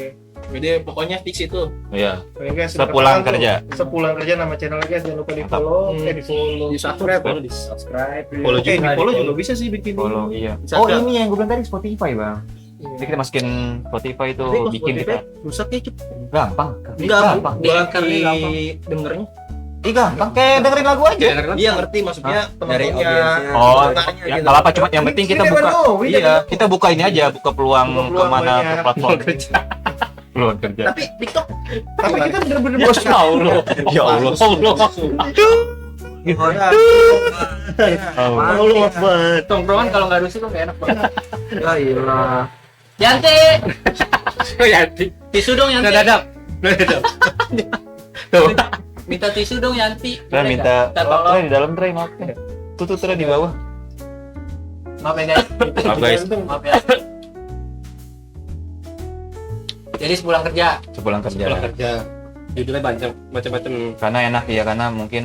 Jadi pokoknya fix itu. iya. Oke guys, Sepulang perkenalan tuh. kerja. Sepulang kerja nama channel guys, jangan lupa di Mantap. follow, Di subscribe. Di subscribe. Follow Oke, juga, di follow di juga bisa sih bikin Follow, iya. Bisa Oh juga. ini yang gue bilang tadi Spotify bang. Iya. Jadi kita masukin Spotify itu Tapi kalau bikin Spotify kita rusak ya cepet. gampang. Enggak, gampang. buat Di- gampang. dengernya. Ih gampang kayak dengerin lagu aja. Iya ngerti maksudnya Dari penontonnya. audiensnya. Oh, pendengarnya ya, gitu. nggak apa cuma yang penting kita We never buka. know, we never Iya, know. kita buka ini aja, buka peluang Buka peluang kemana banyak. ke platform kerja. Peluang kerja. Tapi TikTok Tapi kita bener-bener Ya Allah, ya Allah, Allah. Tongkrongan kalau nggak rusuh tuh nggak enak banget. ya iyalah. Yanti, Oh ya, tisu dong Yanti. dadap. Minta tisu dong Yanti. Saya minta Ntar bawa. tray di dalam tray maaf. Tuh tray di bawah. Maaf ya guys. Maaf guys, Maaf ya. Jadi sepulang kerja. sepulang kerja. Pulang kerja. Judulnya banyak macam-macam. Karena enak ya, karena mungkin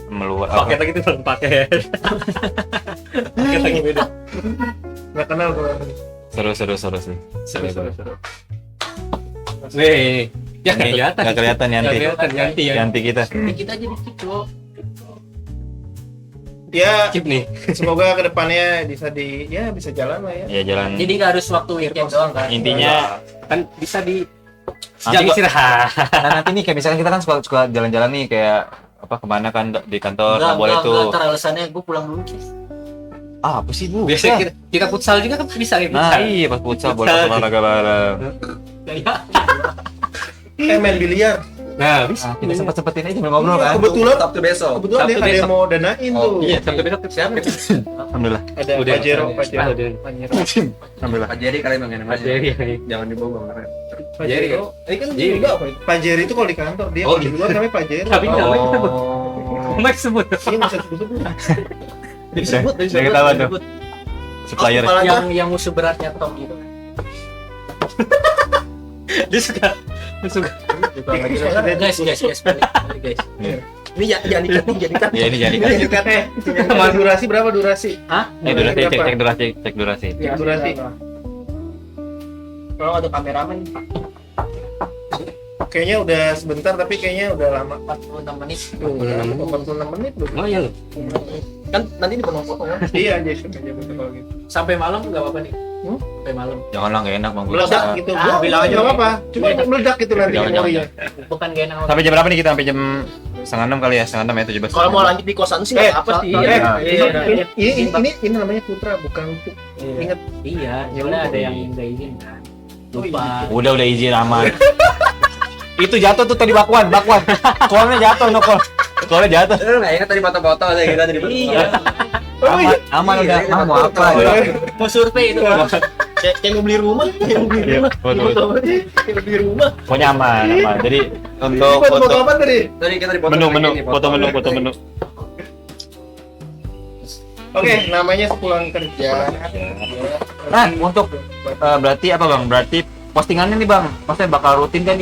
meluas. Paket lagi tuh belum paket. Paket lagi beda. nggak kenal tuh. Seru sih. Seru. Wih, ya nggak kelihatan. Nggak kelihatan Nggak Yanti. kelihatan Yanti ya. Yanti kita. Dikit aja dikit loh. Ya, Skip nih. semoga kedepannya bisa bisa jalan lah ya. Ya jalan. Jadi nggak harus waktu weekend doang kan. Intinya Kan bisa di nanti jam gua- istirahat. nah nanti nih kayak misalkan kita kan suka jalan-jalan nih kayak apa kemana kan di kantor nggak boleh tuh. Ntar alasannya gue pulang dulu guys. Ah apa sih bu? Biasanya kita futsal juga kan bisa ya. Nah iya pas futsal boleh Futsal. olahraga bareng. Kayak Main biliar. Nah, bisa. Ah, kita sempet-sempetin aja sambil ngobrol kan. Kebetulan Sabtu besok. kebetulan Sabtu ada yang besok. mau danain Oh, tuh. Iya, Sabtu besok siapa? Alhamdulillah. Ada Udah, Pajero, udah. Pajero. Ah, udah. Alhamdulillah. Pak Jerry kali bang yang Mas namanya. Jerry. Jangan dibawa bang. Pajero. Ini kan Jerry. juga apa? Pajero itu kalau di kantor dia, Oh, kalau di luar namanya Pajero. Tapi Oh, namanya Oh. Max sebut. iya nggak usah disebut. Disebut, Saya ketahuan tuh. Supplier. Kepala gua. yang musuh beratnya Tom gitu. Dia suka Guys, balik guys. Ini jangan dikat nih, jangan dikat. Ya ini jadi. Ini dekat durasi berapa durasi? Ini durasi cek durasi cek durasi. Cek durasi. Kalau ada kameramen Kayaknya udah sebentar tapi kayaknya udah lama. 46 menit. 46 menit loh. Oh iya loh. kan nanti di penuh foto kan. Iya aja betul kalau gitu. Sampai malam nggak apa-apa nih. Sampai malam. Janganlah nggak enak bang. Meledak gitu. Ah, Gua bilang aja. nggak apa-apa. Cuma meledak gitu nanti Jangan, memorinya. Bukan gak enak. Sampai jam berapa nih kita? Sampai jam 5:30 kali ya, 5:30 ya 17. Kalau mau lanjut di kosan sih nggak apa sih. Ini namanya putra bukan untuk ingat. Iya, soalnya ada yang nggak izin kan. Lupa. Udah izin aman. Itu jatuh tuh tadi bakwan. Kolnya jatuh nokol. Kolnya jatuh. Nggak ingat tadi foto-foto saya kira tadi foto. Iya. Aman Iya, udah. iya, Mau apa? Mau survei itu Bang. Kayak mau beli rumah, Betul. kayak mau beli rumah. Pokoknya aman. Jadi Ini untuk foto apa tadi? Tadi kita di foto menu ini, foto menu. Oke, namanya sepulang kerja. Nah, untuk berarti apa bang? Berarti postingannya nih bang, maksudnya bakal rutin kan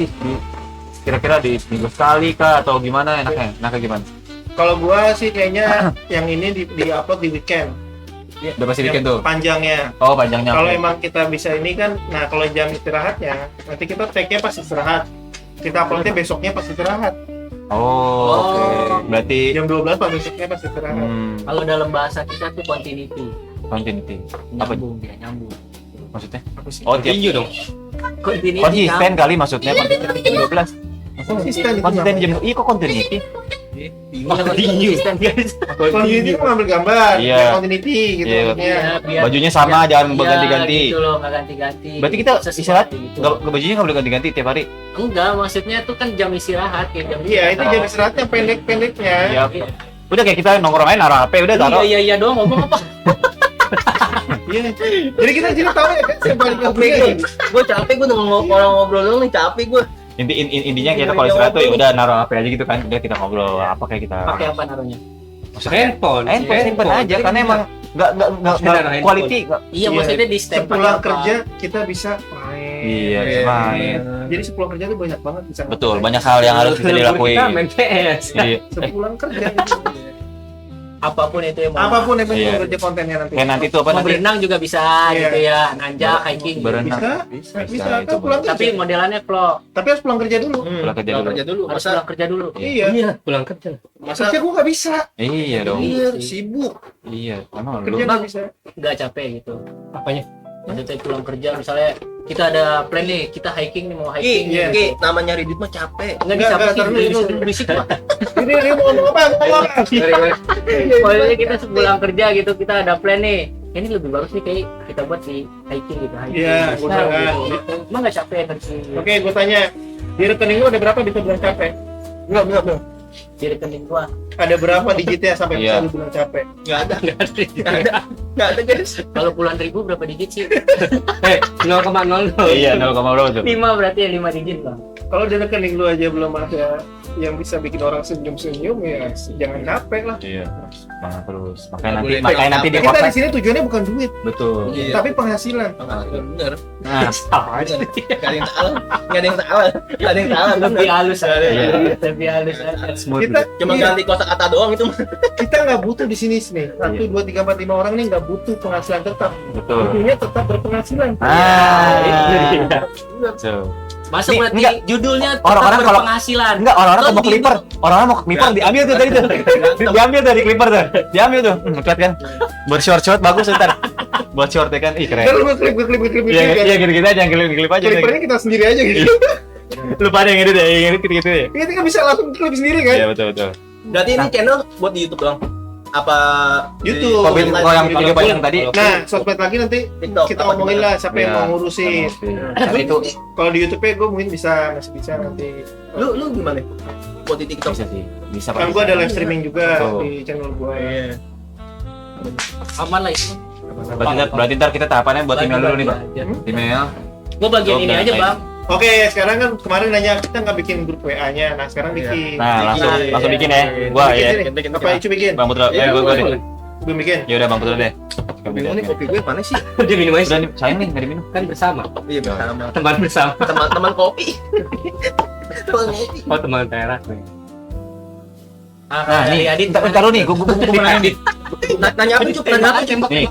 kira-kira di minggu sekali kah atau gimana enaknya? Enaknya gimana? Kalau gua sih kayaknya yang ini di-upload di weekend. Udah pasti Yang bikin tuh. Panjangnya. Oh panjangnya. Kalau oke. emang kita bisa ini kan, nah kalau jam istirahatnya, nanti kita tag-nya pas istirahat. Kita uploadnya besoknya pas istirahat. Oh, oke. Berarti Jam 12 pas besoknya pas istirahat. Kalau dalam bahasa kita tuh continuity. continuity. Apa Nyambung, ya nyambung. maksudnya? Apa sih? Oh, tiap Tinju dong. Continuity. konsisten kali maksudnya konsisten jam 12. Konsisten itu Konsisten namanya. jam kok continuity? Konsisten guys. Continuity itu ngambil gambar, Iya. kayak continuity gitu Iya. maksudnya. biar Bajunya sama, jangan berganti-ganti. Gitu loh, nggak ganti-ganti. Berarti kita Sesuai istirahat gitu. Enggak bajunya enggak boleh ganti-ganti tiap hari. Enggak, maksudnya tuh kan jam istirahat kayak jam Iya, itu jam istirahatnya pendek-pendeknya. Iya. Udah kayak kita nongkrong aja naruh HP udah taruh. Iya doang ngomong apa? Iya. Jadi kita jadi tahu ya kan saya balik ke Gue capek, gue ngobrol doang nih, capek gue. Intinya kita kalau istirahat tuh ya udah naruh HP aja gitu kan. Udah kita ngobrol apa kayak kita. Pakai apa naruhnya? Handphone. Handphone simpen aja karena emang enggak Handphone. quality nggak. Iya, Iya. maksudnya di step Sepulang kerja kita bisa main. Iya, main. Jadi sepulang kerja tuh banyak banget bisa. Betul, banyak hal yang harus bisa Kita dilakuin. main PS. Iya. Sepulang kerja. Apapun itu yang mau. Apapun yang penting Iya. kerja kontennya nanti. Kayak nanti tuh apa Mau nanti? berenang juga bisa Iya. gitu ya, nanjak, hiking. Berenang. Bisa Bisa, itu kan pulang kerja. Tapi modelannya vlog. Tapi harus pulang kerja dulu. Pulang kerja Pulang dulu. kerja dulu. Harus Masa pulang kerja dulu. Iya. Pulang kerja. masa Kerja gua nggak bisa. Iya dong. iya sibuk. Iya, emang lu. Kerja nggak bisa. Nggak capek gitu. Apanya? Maksudnya pulang kerja misalnya kita ada plan nih, kita hiking nih, mau Ki, hiking. Iya. Ki, namanya Ridit mah capek. Enggak bisa Nggak, sih, ntar dulu. berisik Pak. Ini mau ngomong apa? Ngomong apa? Pokoknya kita sepulang kerja gitu, kita ada plan nih. Ini lebih bagus nih kayak kita buat di hiking gitu, hiking. Iya, Nah, gua bilang. gitu. Emang nggak capek energi? Oke, gue tanya, di rekening lu ada berapa bisa bilang capek? Enggak. Di rekening gua. Ada berapa digitnya sampai Iya. bisa lu bilang capek? Enggak ada. Enggak ada, guys. Kalau puluhan ribu berapa digit sih? 0,00. Iya, 0, berapa tuh? 5 berarti ya 5 digit Bang. Kalau di rekening lu aja belum ada yang bisa bikin orang senyum-senyum ya jangan capek lah. Iya. Semangat terus. Nggak Makanya boleh nanti di Kita di podcast. sini tujuannya bukan duit, Betul. Iya. tapi penghasilan. Bener. Nah, Apa aja? Enggak ada yang salah. Enggak ada yang salah. Enggak ada yang salah. Lebih halus aja. Iya. Lebih halus aja. smooth. Kita Cuma iya, ganti kosakata doang itu. kita nggak butuh di sini nih. 1, 2, 3, 4, 5 orang nih nggak butuh penghasilan tetap. Betul. Butuhnya tetap berpenghasilan. Ah. So. Masuk Nih, berarti enggak. judulnya Orang-orang kalau- penghasilan. Enggak, orang-orang Kan mau di- clipper. Orang-orang mau clipper diambil tuh tadi tuh. Diambil tuh di clipper tuh. Diambil tuh. Lihat kan. Buat short bagus ntar. Buat short ya kan. Ih keren. Kalau gue klip Iya, iya gitu-gitu aja, klip aja. Klipernya kita sendiri aja gitu. Lu pada yang edit ya, yang edit gitu ya. Kita kan bisa langsung klip sendiri kan? Iya, betul. Berarti ini channel buat di YouTube doang. Apa YouTube. di- Kalau yang paling banyak tadi Nah, sosmed lagi nanti TikTok kita apa ngomongin gimana? lah siapa yang Iya. mau ngurusin. Tapi itu Kalau di YouTube gue mungkin masih bisa nanti. Lu gimana? Buat di TikTok. bisa sih. Bisa Kan gue ada live streaming juga Betul. di channel gue. Iya. Aman lah itu. Berarti ntar kita tahapannya buat email dulu nih, Bang. Email. Gua bagian Oh, ini dan aja, lain. Bang. Oke, sekarang kan kemarin nanya kita nggak bikin grup WA-nya. Nah, sekarang Iya. bikin. Nah, Iya. langsung bikin ya. Gua Bikin ya. sini. Bikin, Apa Icu bikin? Bang Putra, Iya, gua deh. Gue bikin. Ya udah Bang Putra deh. Bingung nih kopi gue mana sih? Dia minum aja. Udah nih, sayang nih enggak diminum. Kan bersama. Iya bersama. Teman bersama. Teman-teman kopi. Teman kopi. Oh, teman teras nih. Nah, nih, Adit, entar lu nih, gua mau nanya nih. Nanya apa Cuk? Nanya apa Cuk? Nih,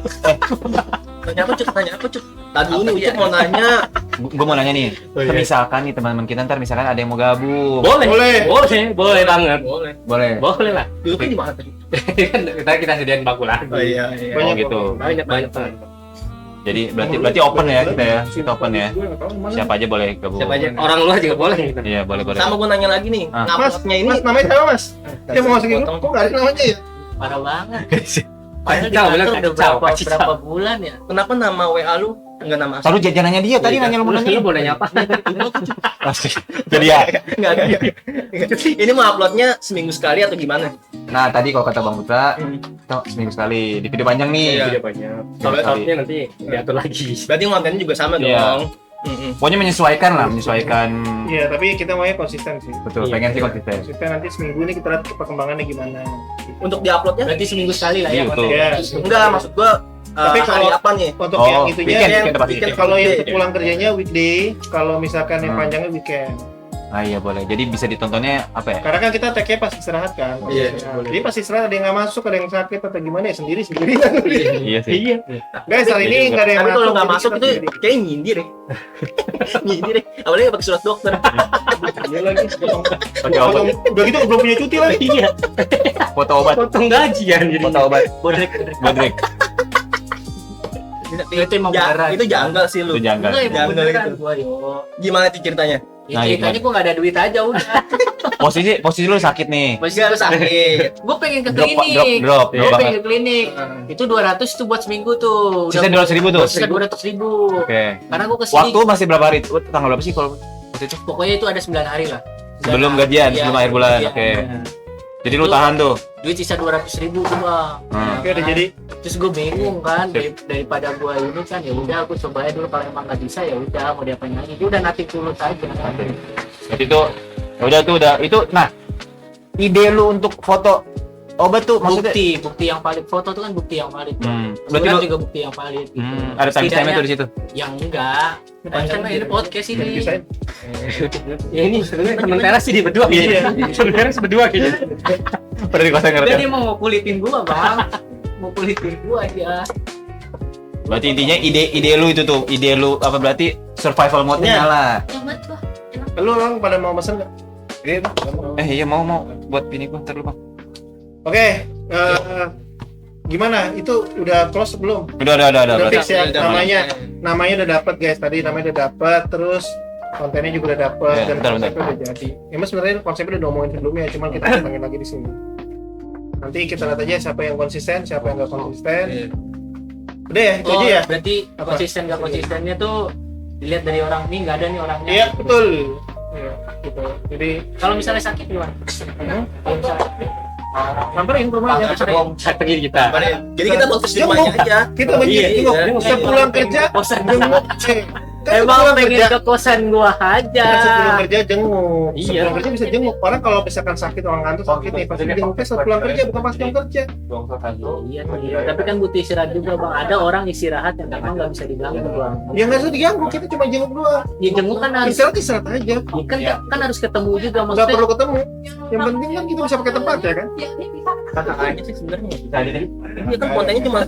Nanya apa Cuk? Nanya apa Cuk? Tadi dulu nih Ucup mau nanya. gua mau nanya nih. Misalkan nih teman-teman kita ntar misalkan ada yang mau gabung. Boleh. Boleh banget. Boleh. Boleh. Boleh lah. Dulu di mana tadi? Kan kita sediain baku lagi. iya. Oh gitu. Banyak banget. Jadi berarti open ya kita ya. Kita open ya. Siapa aja boleh gabung. Siapa aja. Orang luar juga boleh gitu. Iya, boleh. Sama gue nanya lagi nih, Ah. nguploadnya ini Mas namanya siapa mas? Dia mau masukin grup, kok nggak ada namanya ya? Parah banget. Padahal di Kacau, bilang kantor udah kacau, berapa kacau. berapa bulan ya. kenapa nama WA lu enggak nama asli? Selalu jangan nanya dia tadi nanya lu mau nanya. Lu boleh nyapa. Pasti. Jadi ya. Enggak ada. Ini mau uploadnya seminggu sekali atau gimana? Nah, tadi kalau kata Bang Putra, Hmm. kita seminggu sekali di video panjang nih. Iya. Video banyak. Kalau outnya nanti diatur lagi. Berarti kontennya juga sama Iya. dong. Pokoknya menyesuaikan lah, menyesuaikan. Iya, tapi kita maunya konsisten sih. Betul, Iya. pengen sih konsisten. Konsisten nanti seminggu ini kita lihat perkembangannya gimana. Untuk diuploadnya? Berarti seminggu sekali lah ya. Iya, betul. Ya, Enggak, maksud gua Tapi hari kalau- apa nih? untuk Oh, yang itunya, weekend, yang weekend pasti. weekend, kalau yang pulang kerjanya weekday, kalau misalkan yang Hmm. panjangnya weekend. Ah iya boleh. Jadi bisa ditontonnya apa ya? Karena kan kita tag-nya pas istirahat kan. Iya, Nah, jadi pas istirahat ada yang nggak masuk, ada yang sakit atau gimana ya sendiri. Iya sih. Iya. Guys, hari ini nggak ada yang Tapi masuk. kalau nggak jadi masuk kita itu sendiri. kayak nyindir ya. Nyindir ya. Apalagi pakai surat dokter. Iya lagi. Pakai obat, Udah gitu belum punya cuti lagi. Iya. foto obat, Potong gaji kan jadi. foto obat, Bodrek. bodrek. Itu emang beneran. Itu janggal sih lu. Itu janggal. Enggak, emang Jangan beneran gitu. gua yo. Gimana tuh ceritanya? Ya, Nah, ceritanya gua nggak ada duit aja udah. Posisi lu sakit nih. Masih Enggak lu sakit. Gua pengen ke Drop, klinik. drop Gua pengen banget. ke klinik. Itu 200 tuh buat seminggu tuh. Sisa 200.000 tuh. Sisa 200.000. Oke. Karena gua kesini. Waktu masih berapa hari? Tanggal berapa sih kalau waktu itu? Pokoknya itu ada 9 hari lah. Sebelum gajian, Iya, sebelum akhir bulan. iya. Oke. Jadi lu tahan tuh. Duit sisa 200.000 tuh bang. Oke, udah jadi. Terus gue bingung kan daripada gue ini kan ya udah aku coba aja dulu kalau emang nggak bisa ya udah mau diapain lagi. Dia udah nating tulus aja. Jadi itu ya udah tuh udah itu. Nah, ide lu untuk foto obat tuh maksudnya Bukti yang valid, foto tuh kan bukti yang valid. berarti Surat lu juga bukti yang valid gitu. ada timestamp-nya tuh di situ. Yang enggak. Kan ini podcast ini. Bisa. Ya ini sebenarnya teman teras sih di berdua gitu. Teman teras berdua gitu. Pada di kosan Dia ngerti. dia mau kulitin gua bang. Mau kulitin gua aja. Berarti intinya ide lu itu tuh, ide lu apa berarti survival mode-nya Iya. nyala. Lu orang pada mau pesen nggak? Ini, Iya mau buat bini gua ntar lu Bang. Oke, gimana? Itu udah close belum? Udah Udah berarti. fix ya namanya udah dapat guys. Tadi namanya udah dapat, terus kontennya juga udah dapat Ya, dan bentar. konsepnya udah jadi. Emang sebenarnya konsepnya udah diomongin sebelumnya, cuman kita ngomongin lagi di sini. Nanti kita lihat aja siapa yang konsisten, siapa yang nggak konsisten. Udah ya, itu Oh, aja ya. berarti Apa? konsisten nggak konsistennya tuh dilihat dari orang ini nggak ada nih orangnya. Iya betul. Iya, gitu. Jadi Kalau misalnya sakit gimana? Kalau misalnya sakit, samperin ke rumahnya. Saya pergi kita. Jadi kita podcast di rumahnya aja. kita Iya, begini, iya. sepulang kerja Kosan jenguk. Kan Emang sepulang pengen kerja, ke kosan gua aja. kan sepulang kerja jenguk. Iya. Sepulang kerja bisa jenguk. Orang kalau misalkan sakit orang kantor sakit nih, pasti jenguknya setelah pulang kerja bukan pas jam kerja. Iya, iya. Tapi kan butuh istirahat juga bang. Ada orang istirahat yang memang nggak bisa diganggu bang. Ya nggak usah diganggu, kita cuma jenguk doang. Ya jenguk kan harus Istirahat aja. kan harus ketemu juga Nggak maksudnya. perlu ketemu. Yang penting kan kita bisa pakai tempat ya kan. Kakak aja sih sebenarnya. Dia kan kontennya cuma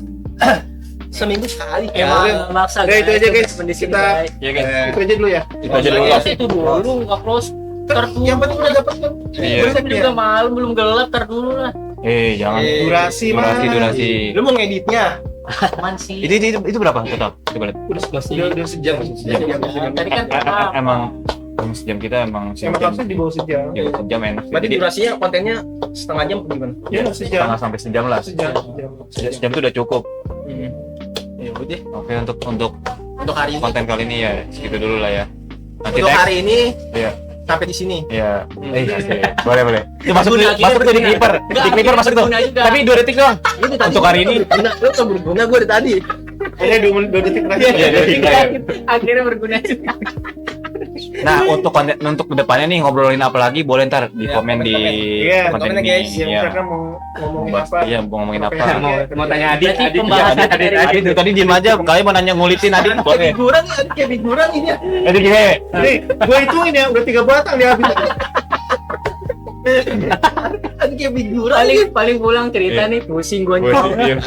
seminggu sekali Emang kan. maksa. Udah, itu aja, guys. Kondisi Kita- baik. Iya kan. Itu aja dulu ya. Itu aja dulu. Close itu dulu nggak close. Tar dulu. Yang penting udah dapat kan. Iya. Besok juga malam belum gelap tar dulu lah. Jangan Durasi mah. durasi. Lu mau ngeditnya? Aman sih. Itu berapa total? Coba lihat. Udah sejam. Tadi kan Emang sejam kita emang Emang harusnya di bawah sejam. Ya, sejam enak. Berarti Jadi durasinya kontennya setengah jam apa gimana? Ya sejam. setengah sampai sejam lah. Sejam. Sejam itu udah cukup. Ya udah. Oke untuk Untuk hari ini. konten kali ini ya segitu dulu lah ya. Nanti Untuk next hari ini Iya. sampai di sini. ya. Boleh. Itu masuk Berguna, masuk tuh di clipper. Di clipper masuk tuh. berguna juga. Tapi 2 detik doang. Ini tadi Untuk hari ini. berguna. Lu kan berguna gue dari tadi. Kayaknya 2 detik terakhir. Iya, 2 detik terakhir. Akhirnya berguna juga. Nah, untuk konten untuk kedepannya nih ngobrolin apa lagi boleh ntar di Ya, komen di Iya, konten komennya, ini. guys. Ya, Iya. misalkan mau ngomongin apa. Iya, mau ngomongin apa? Mau tanya Adit, Berarti Adit pembahasan Adit, Adit, dari- Adit. Adit tadi diem aja, kalian mau nanya ngulitin Adit Kayak boleh. figuran nih, ada kayak figuran ini. Adit gini. Nih, gue hitungin ya, udah 3 batang dia habis. Ada kayak figuran. Paling pulang cerita nih pusing gua Woi, nyong. diem.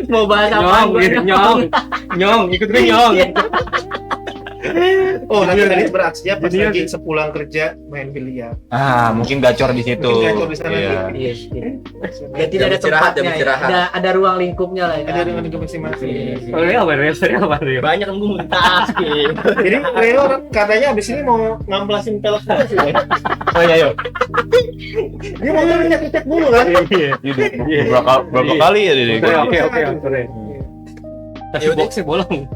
Mau bahas apa? Nyong, gitu, nyong, nyong, ikut gue nyong. Oh, nanti tadi beraksinya pas Junior. lagi sepulang kerja main biliar. Mungkin gacor di situ. Mungkin gacor di sana. Iya. Iya. Jadi tidak ada istirahat, tempatnya. jam istirahat. Ada ruang lingkupnya lah ya. Ada dengan masing-masing. Oh, Rio apa Rio? Banyak yang gue muntah sih. Jadi Leo katanya abis ini mau ngamplasin pelek gua sih. Ya. Oh iya, yuk. Dia mau cek dulu kan. Iya. Berapa kali ya dia? Oke. Tapi boxnya bolong.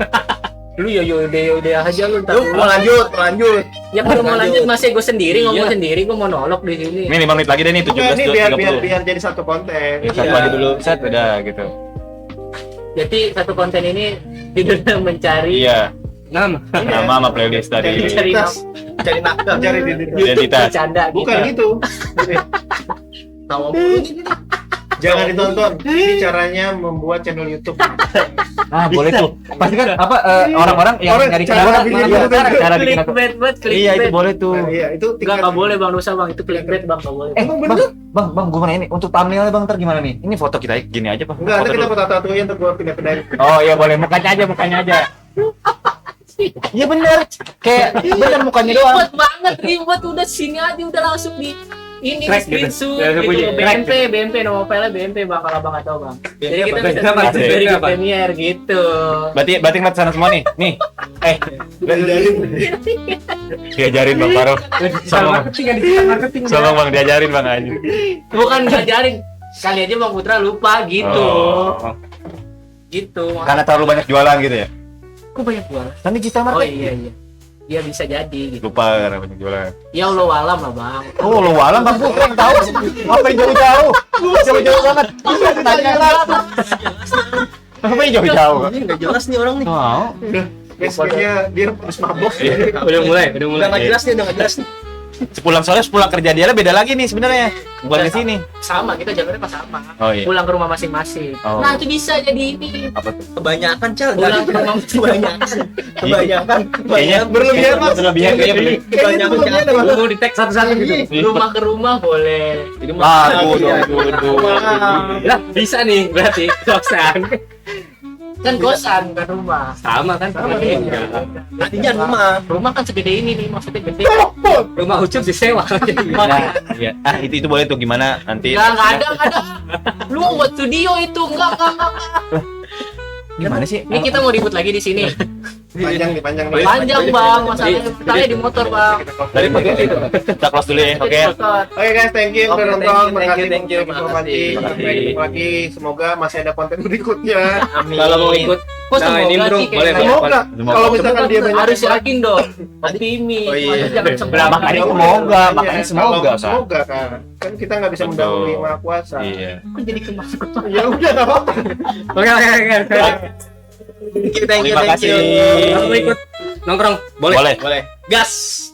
Lu yaudah aja lu. Lu mau lanjut. Ya kalau mau lanjut masih gue sendiri ngomong Iya. sendiri, gue monolog di sini. Ini 5 menit lagi deh nih, Enggak, ini 17.30. biar jadi satu konten. Ya, satu Iya. lagi dulu, set udah gitu. Jadi satu konten ini judulnya mencari Iya, Nama. nama sama playlist tadi. Cari Cari nakal. Cari di Identitas. bercanda Bukan gitu. gitu. Tawa mulu gini. Jangan ditonton. Ini caranya membuat channel YouTube. Boleh tuh. Pasti kan orang-orang yang Orang nyari cara bikin YouTube. cara bikin Clickbait banget, Iya, itu clickbait. boleh tuh. Nah, iya, itu Enggak boleh Bang, dosa Bang, itu clickbait Bang, enggak boleh. Bang, gue mana ini? Untuk thumbnailnya Bang, ntar gimana nih? Ini foto kita gini aja, Bang. Enggak, nanti Foto kita dulu. foto-fotoin untuk gua pindah-pindahin. Oh iya boleh, mukanya aja. Iya bener, kayak bener mukanya doang. Ribet banget, ribet udah sini aja udah langsung di ini Crack gitu. screenshot Ya, gitu. bunyi. BMP nama filenya BMP Bang, kalau Bang nggak tahu Bang. Jadi kita bisa Apa? masuk dari Apa? Premiere gitu. Berarti ngeliat sana semua nih. Nih. Diajarin Bang Faro. Sama marketing. sama Bang diajarin Bang aja. Bukan ngajarin, kali aja Bang Putra lupa gitu. Oh. Gitu. Karena terlalu banyak jualan gitu ya. Kok banyak jualan? Kan digital Oh marketing. iya. Iya bisa jadi gitu. Lupa karena banyak jualan. Ya Allah alam lah Bang. Oh, lu walang Bang Putra yang tahu. Apa yang jauh-jauh? Jauh-jauh banget. Tanya lah. Apa yang jauh-jauh? Ini nggak jelas nih orang nih. Mau. Guys, kayaknya dia harus mabok. Udah mulai. Udah nggak jelas nih, udah nggak jelas nih. Sepulang kerja dia beda lagi nih sebenarnya. Bukan di sini. Sama, kita jalurnya pas sama. Oh iya. Pulang ke rumah masing-masing. Oh. Nah, itu bisa jadi ini. Apa tuh? Kebanyakan Cal. Pulang ke rumah Kebanyakan. Kayaknya Berlebihan, Mas. Berlebihan kayaknya berlebihan. Kebanyakan Cal. Lu mau di tag satu-satu gitu. rumah ke rumah boleh. Jadi Lah, bisa nih berarti kosan. Kan kosan bukan rumah. Sama kan? Sama, Iya. artinya rumah. Rumah kan segede ini nih, maksudnya gede. Rumah Ucup disewa. Nah, iya. Itu boleh tuh gimana nanti? Enggak ada. Lu mau buat studio itu enggak. Gimana sih? Ini kita mau ribut lagi di sini. Panjang nih, panjang. Panjang Bang, masalahnya di motor Bang. Dari podcast itu. Kita close dulu ya. Oke. Oke guys, thank you Oke, udah thank nonton. you, Makasih, thank you. makasih. Sampai ketemu lagi. Semoga masih ada konten berikutnya. Amin. Kalau mau ikut Kok nah, ini semoga bro, sih, boleh kayak Semoga. Semoga. Kalau misalkan dia banyak harus yakin dong. Optimis. Oh, iya. Maksudnya jangan sembarang. Nah, makanya semoga, makanya semoga, kan. Semoga kan. Kan kita nggak bisa Betul. mendahului Maha Kuasa. Iya. Kok jadi kemasuk. Ya udah nggak apa-apa. Oke. Thank you, Terima kasih. Kalau mau ikut nongkrong, boleh. Boleh. Boleh. Gas.